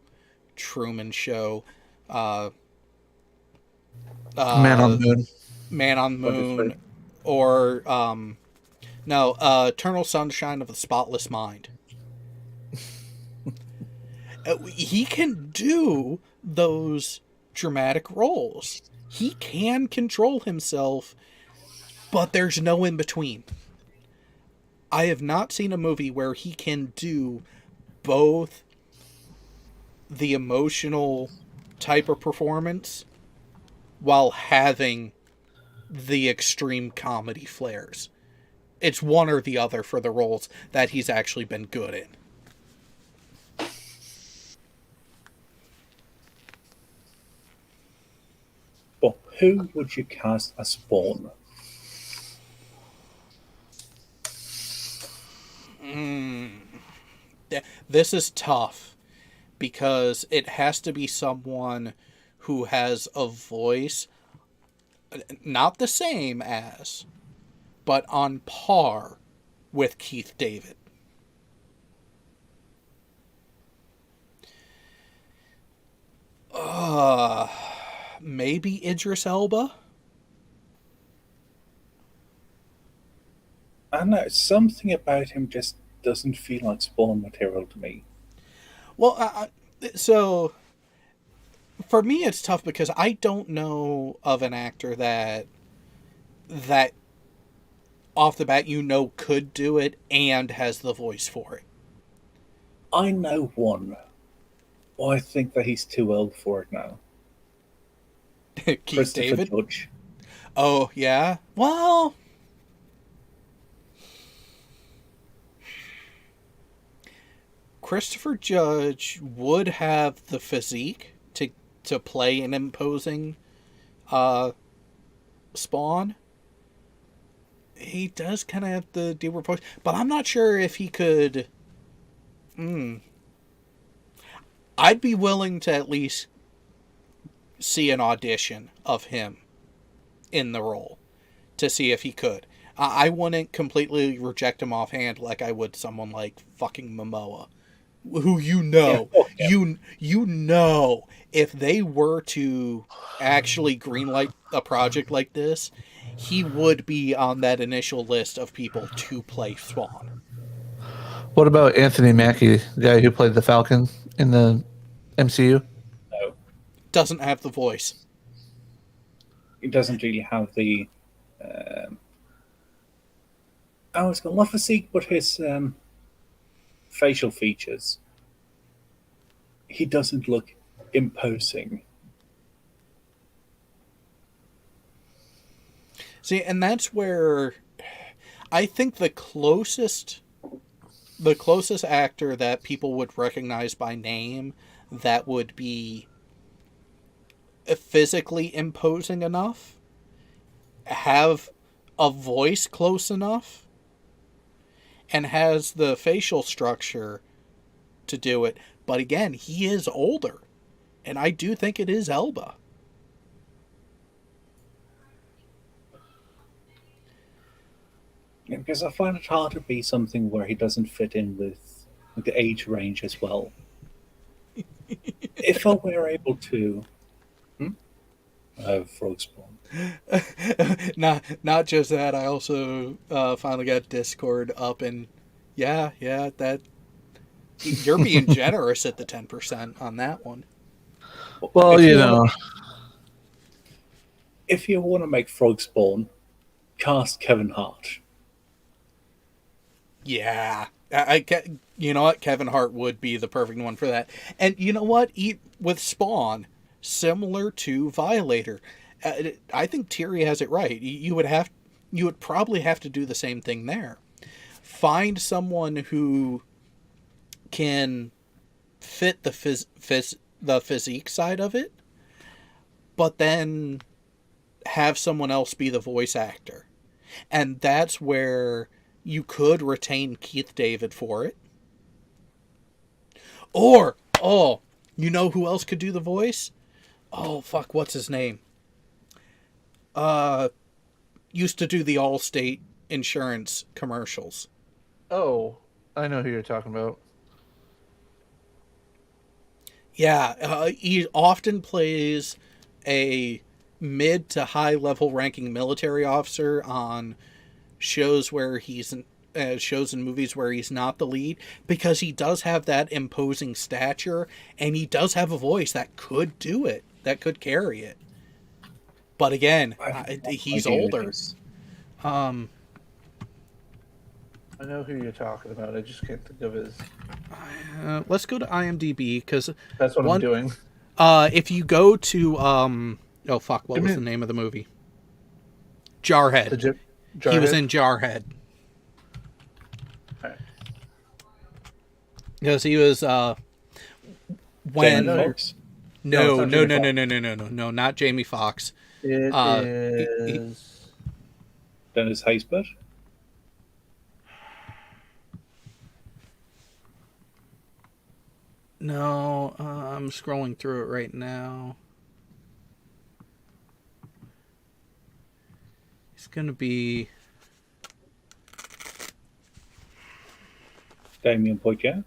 Truman Show, Man on the Moon. Man on the Moon, or Eternal Sunshine of the Spotless Mind. He can do those dramatic roles. He can control himself, but there's no in between. I have not seen a movie where he can do both the emotional type of performance while having the extreme comedy flares. It's one or the other for the roles that he's actually been good in. Well, who would you cast as Spawn? This is tough because it has to be someone who has a voice not the same as, but on par with Keith David. Maybe Idris Elba? I don't know, something about him just doesn't feel like Spawn material to me. Well, so for me it's tough because I don't know of an actor that off the bat could do it and has the voice for I know one. Well, I think that he's too old for it now. it. Keith Christopher David? Judge. Oh, yeah? Well, Christopher Judge would have the physique to play an imposing Spawn. He does kind of have the deeper voice, but I'm not sure if he could. I'd be willing to at least see an audition of him in the role to see if he could. I wouldn't completely reject him offhand like I would someone like fucking Momoa, who you know if they were to actually greenlight a project like this, he would be on that initial list of people to play Spawn. What about Anthony Mackie, the guy who played the Falcon in the MCU? No, Doesn't have the voice. he doesn't really have the. I was going to physique, but his facial features. He doesn't look imposing. See, and that's where I think the closest actor that people would recognize by name that would be physically imposing enough, have a voice close enough, and has the facial structure to do it. But again, he is older, and I do think it is Elba. Yeah, because I find it hard to be something where he doesn't fit in with the age range as well. If I were able to. Frog Spawn. Not just that, I also finally got Discord up, and that you're being generous at the 10% on that one. Well, If you want to make Frog Spawn, cast Kevin Hart. Yeah, you know what? Kevin Hart would be the perfect one for that. And you know what? With Spawn, similar to Violator, I think Thierry has it right. You would probably have to do the same thing there. Find someone who can fit the physique side of it, but then have someone else be the voice actor. And that's where you could retain Keith David for it. Or, oh, you know who else could do the voice? Oh, fuck, what's his name? Used to do the Allstate insurance commercials. Oh, I know who you're talking about. Yeah, he often plays a mid to high level ranking military officer on shows where shows and movies where he's not the lead, because he does have that imposing stature and he does have a voice that could do it, that could carry it. But again, he's older. I know who you're talking about. I just can't think of his. Let's go to IMDb, because That's what I'm doing. if you go to oh fuck, what was the name of the movie? Jarhead. Jarhead? He was in Jarhead. Alright. Because he was when Jamie Foxx. no, No, it's no, not no, Jamie no, no, no, no, no, no, not Jamie Foxx. It is. Dennis Haysbert. No, I'm scrolling through it right now. It's gonna be Damien Poitier.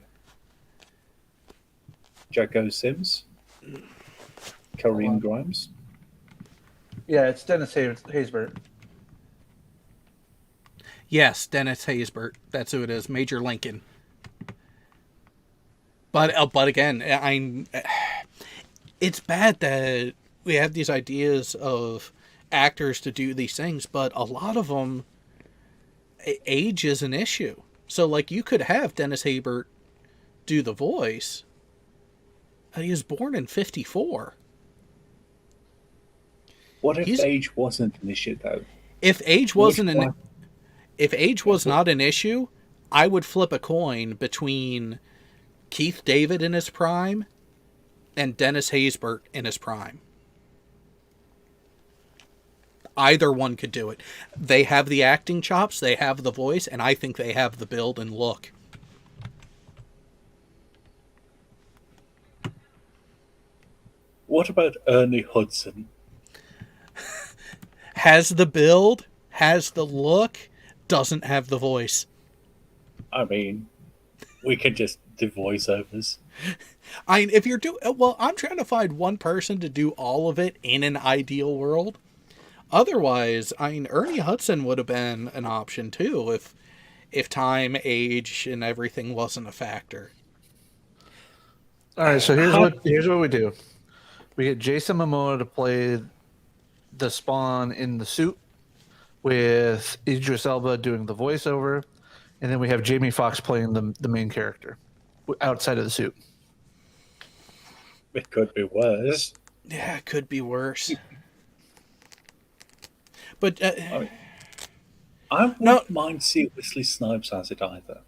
Jacko Sims. Corinne Grimes. Yeah, it's Dennis Haysbert. yes, Dennis Haysbert. That's who it is, Major Lincoln. But again, it's bad that we have these ideas of actors to do these things, but a lot of them, age is an issue. So, like, you could have Dennis Haysbert do the voice. He was born in 1954. What if age wasn't an issue, though? If age wasn't if age was not an issue, I would flip a coin between Keith David in his prime and Dennis Haysbert in his prime. Either one could do it. They have the acting chops, they have the voice, and I think they have the build and look. What about Ernie Hudson? Has the build, has the look, doesn't have the voice. I mean, we can just do voiceovers. I mean, if you're I'm trying to find one person to do all of it in an ideal world. Otherwise, I mean, Ernie Hudson would have been an option too if time, age, and everything wasn't a factor. All right, so here's what we do. We get Jason Momoa to play the Spawn in the suit, with Idris Elba doing the voiceover, and then we have Jamie Foxx playing the main character outside of the suit. It could be worse. Yeah, it could be worse. But I wouldn't mind seeing Wesley Snipes as it either.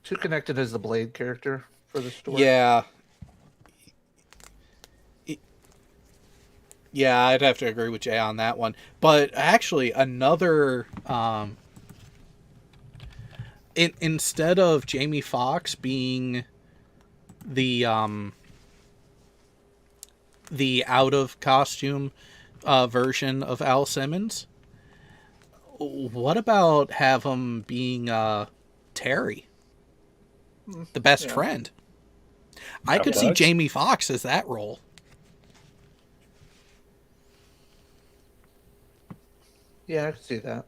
Too connected as the Blade character for the story. yeah. Yeah, I'd have to agree with Jay on that one. But actually, another instead of Jamie Foxx being the out of costume version of Al Simmons, what about have him being Terry, the best friend? I could see Jamie Foxx as that role. Yeah, I can see that.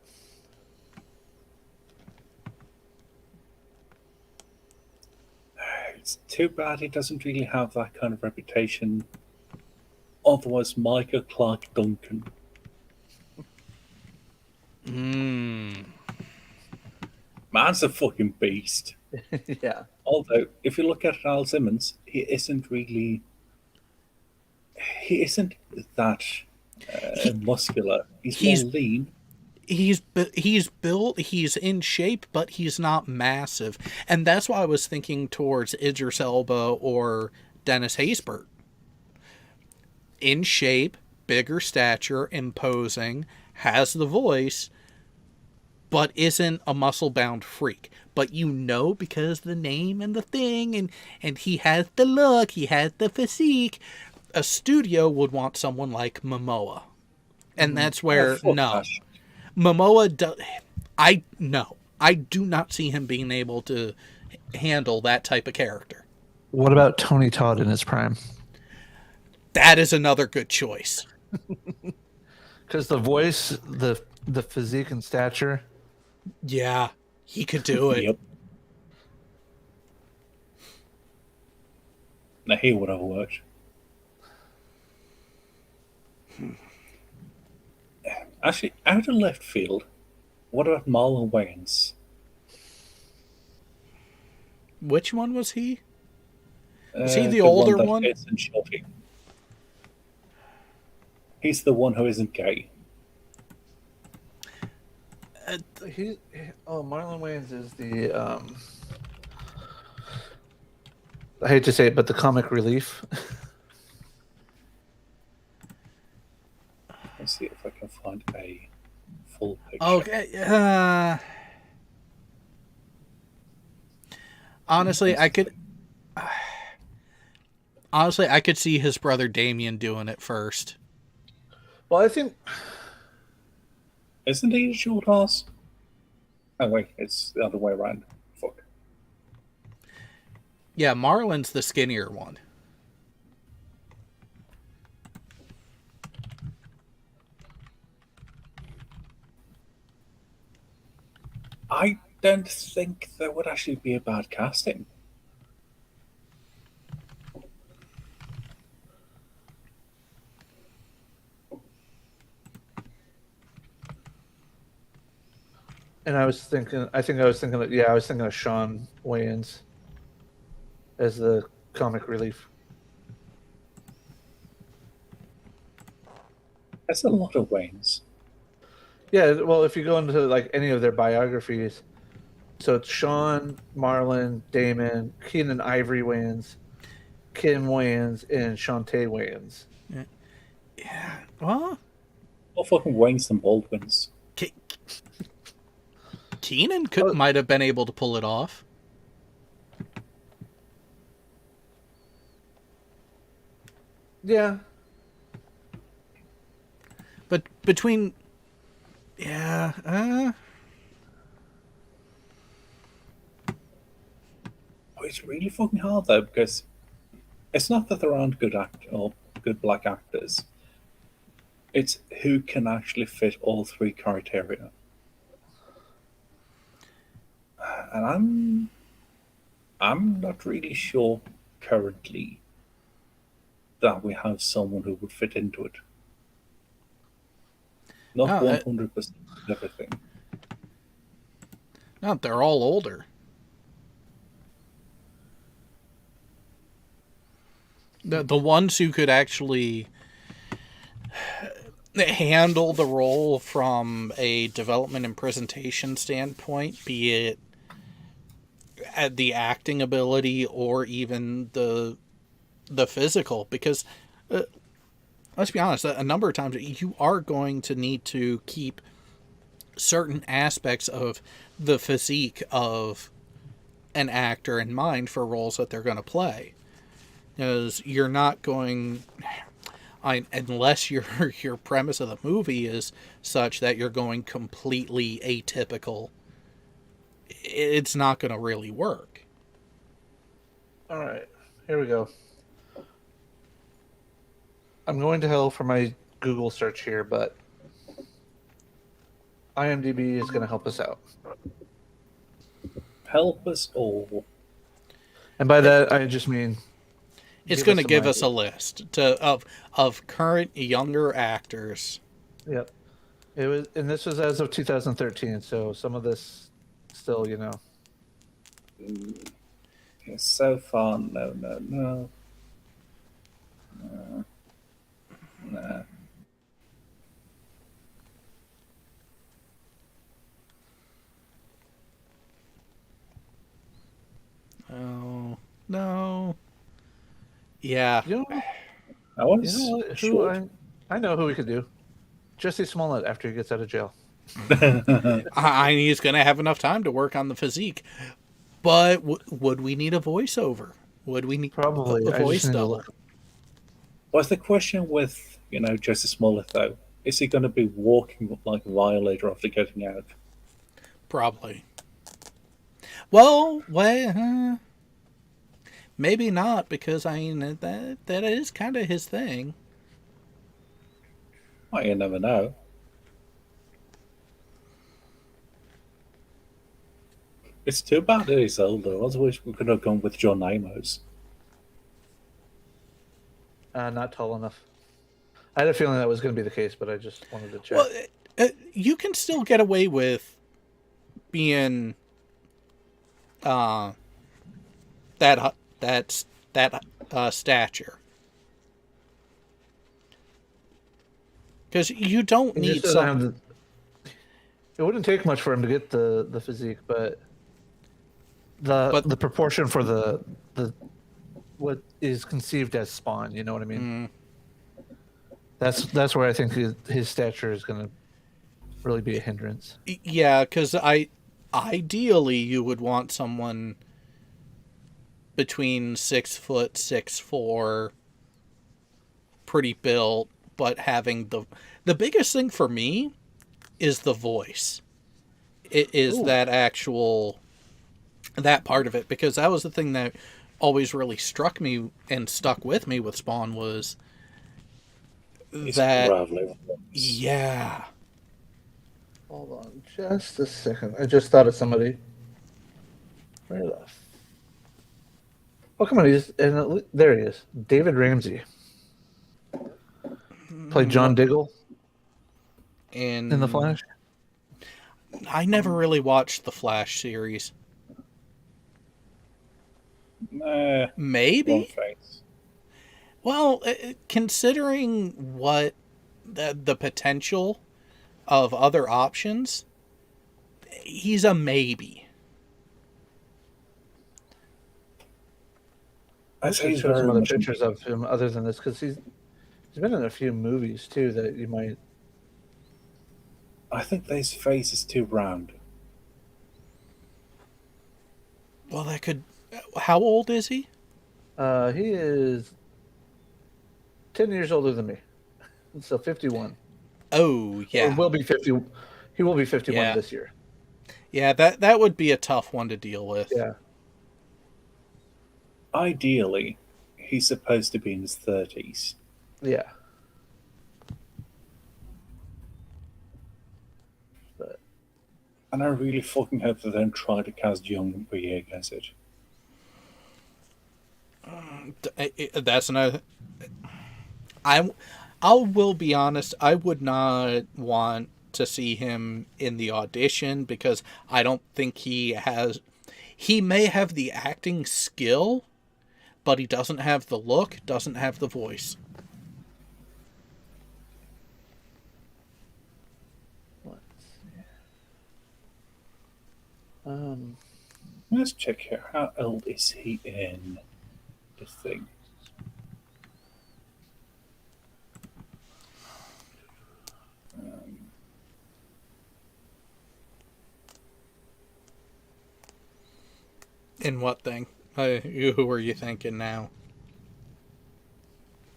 It's too bad he doesn't really have that kind of reputation. Otherwise, Michael Clark Duncan. Man's a fucking beast. Yeah. Although, if you look at Al Simmons, he isn't that muscular. He's more lean. He's built, he's in shape, but he's not massive. And that's why I was thinking towards Idris Elba or Dennis Haysbert. in shape, bigger stature, imposing, has the voice, but isn't a muscle-bound freak. But you know, because the name and the thing, and he has the look, he has the physique, a studio would want someone like Momoa. And that's where, fuck no. that shit. Momoa, I do not see him being able to handle that type of character. What about Tony Todd in his prime? That is another good choice. Because the voice, the physique and stature. Yeah, he could do it. Yep. Now he would have worked. Actually, out of left field, what about Marlon Wayans? Which one was he? Is he the one older that one? fits in Shorty. He's the one who isn't gay. Marlon Wayans is the I hate to say it, but the comic relief. Let's see if I can find a full picture. Okay. Honestly, I could see his brother Damien doing it first. Well, I think Isn't he a short ass? Oh wait, it's the other way around. Fuck. Yeah, Marlon's the skinnier one. I don't think that would actually be a bad casting. and I was thinking of Sean Wayans as the comic relief. That's a lot of Waynes. Yeah, well, if you go into like any of their biographies, so it's Sean, Marlon, Damon, Keenan Ivory Wayans, Kim Wayans, and Shantae Wayans. Yeah. Well, More fucking Waynes than Baldwins. Keenan might have been able to pull it off. Yeah. But between... Yeah, Oh, it's really fucking hard though, because it's not that there aren't good or good black actors. It's who can actually fit all three criteria. And I'm not really sure currently that we have someone who would fit into it. Not 100% of everything. no, they're all older. The ones who could actually handle the role from a development and presentation standpoint, be it at the acting ability or even the physical, because let's be honest, a number of times you are going to need to keep certain aspects of the physique of an actor in mind for roles that they're going to play. Because you're not going, unless your premise of the movie is such that you're going completely atypical, it's not going to really work. All right, here we go. I'm going to hell for my Google search here, but IMDb is going to help us out. Help us all. And by that, I just mean It's going to give us a list of current younger actors. Yep. It was, and this was as of 2013, so some of this still, Yeah, so far, no. No. Oh, no. Yeah. That You one's know what? short. I know who we could do. Jesse Smollett after he gets out of jail. He's going to have enough time to work on the physique. But would we need a voiceover? Would we need Probably. a I just voice need to double? look. What's the question with, Joseph Smollett, though? Is he going to be walking like a violator after getting out? Probably. Well, maybe not, because I mean that is kind of his thing. Well, you never know. It's too bad that he's older. Otherwise, we could have gone with John Amos. Not tall enough. I had a feeling that was going to be the case, but I just wanted to check. Well, you can still get away with being that stature, because you don't He need just doesn't some. have it wouldn't take much for him to get the physique, but the proportion for the what is conceived as Spawn. You know what I mean? That's where I think his stature is going to really be a hindrance. Yeah, because ideally you would want someone between 6', 6'4", pretty built, but having the biggest thing for me is the voice. It is that part of it, because that was the thing that always really struck me and stuck with me with Spawn was that. Yeah. Hold on just a second. I just thought of somebody. Where the Oh, come on. There he is. David Ramsey. Played John Diggle in The Flash. I never really watched the Flash series. Maybe. Wrong face. Well, considering what the potential of other options, he's a maybe. I should show some other pictures of him other than this, because he's been in a few movies too that you might. I think his face is too round. Well, that could. How old is he? He is 10 years older than me, so 51. Oh yeah, Or will be 50. He will be 51 this year. Yeah, that would be a tough one to deal with. Yeah. Ideally, he's supposed to be in his 30s. Yeah. But. And I really fucking hope they don't try to cast young Boyega as it. That's another. I will be honest. I would not want to see him in the audition, because I don't think he has. He may have the acting skill, but he doesn't have the look, doesn't have the voice. Let's see. Let's check here. How old is he in the thing? In what thing? Who are you thinking now?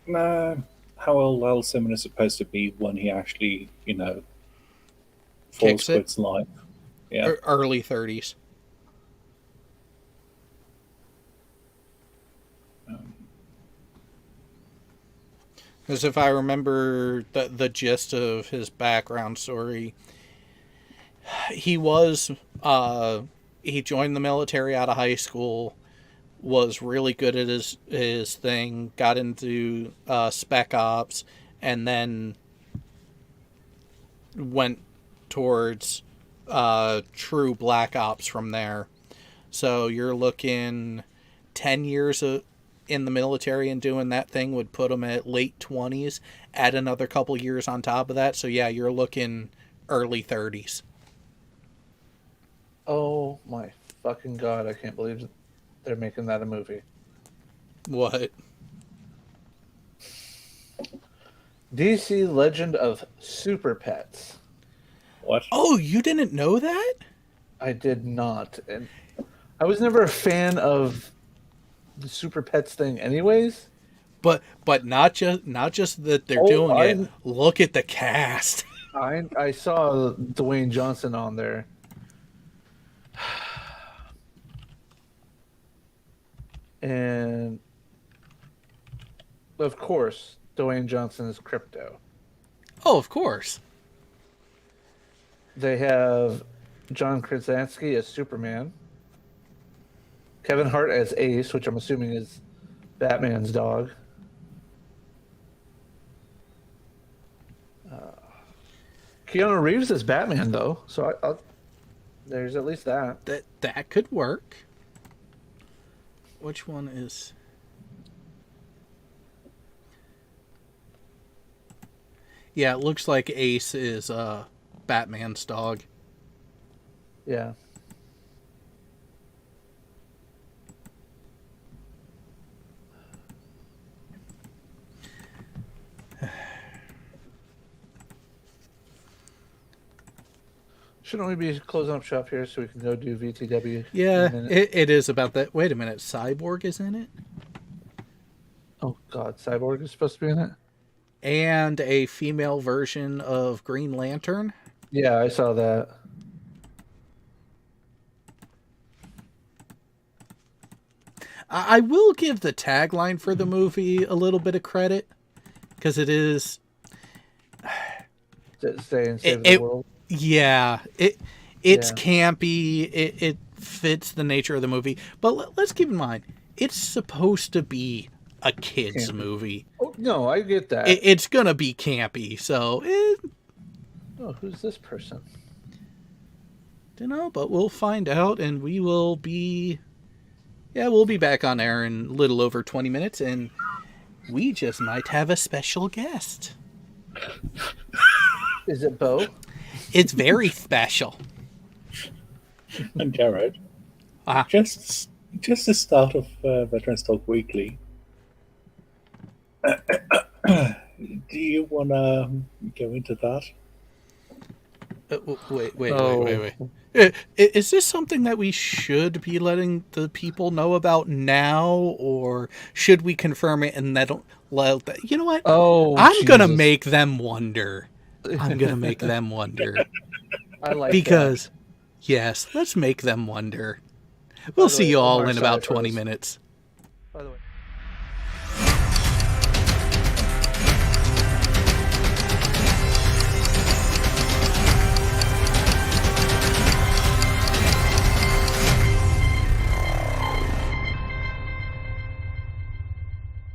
How old Al Simon is supposed to be when he actually, falls quits life. Yeah. Early 30s. Because if I remember the gist of his background story, he joined the military out of high school, was really good at his thing, got into spec ops, and then went towards true black ops from there. So you're looking 10 years in the military and doing that thing would put him at late 20s, add another couple years on top of that. So yeah, you're looking early 30s. Oh my fucking god, I can't believe they're making that a movie. What? DC Legend of Super Pets. What? Oh, you didn't know that? I did not, and I was never a fan of the Super Pets thing, anyways. But not just that they're Oh, doing it. Look at the cast. I saw Dwayne Johnson on there. And of course, Dwayne Johnson is Crypto. Oh, of course. They have John Krasinski as Superman, Kevin Hart as Ace, which I'm assuming is Batman's dog. Keanu Reeves as Batman, though, so there's at least that. That could work. Which one is? Yeah, it looks like Ace is Batman's dog. Yeah. Shouldn't we be closing up shop here so we can go do VTW? Yeah, in a minute? it is about that. Wait a minute, Cyborg is in it? Oh God, Cyborg is supposed to be in it. And a female version of Green Lantern. Yeah, I saw that. I will give the tagline for the movie a little bit of credit, because it is. Stay and save the world. Yeah, it's Yeah. campy. It fits the nature of the movie, but let's keep in mind it's supposed to be a kids Campy. movie. Oh no, I get that. It's gonna be campy, so Oh, who's this person? don't know, but we'll find out, and we will be. Yeah, we'll be back on air in a little over 20 minutes, and we just might have a special guest. Is it Bo? It's very special. And Jared, Ah. just the start of Veterans Talk Weekly. Do you want to go into that? Wait. Is this something that we should be letting the people know about now, or should we confirm it and you know what? Oh, I'm gonna Jesus. make them wonder. I'm gonna make them wonder. I like Because, yes, let's make them wonder. We'll the see way, you all Omar in about Sy 20 froze. minutes. By the way.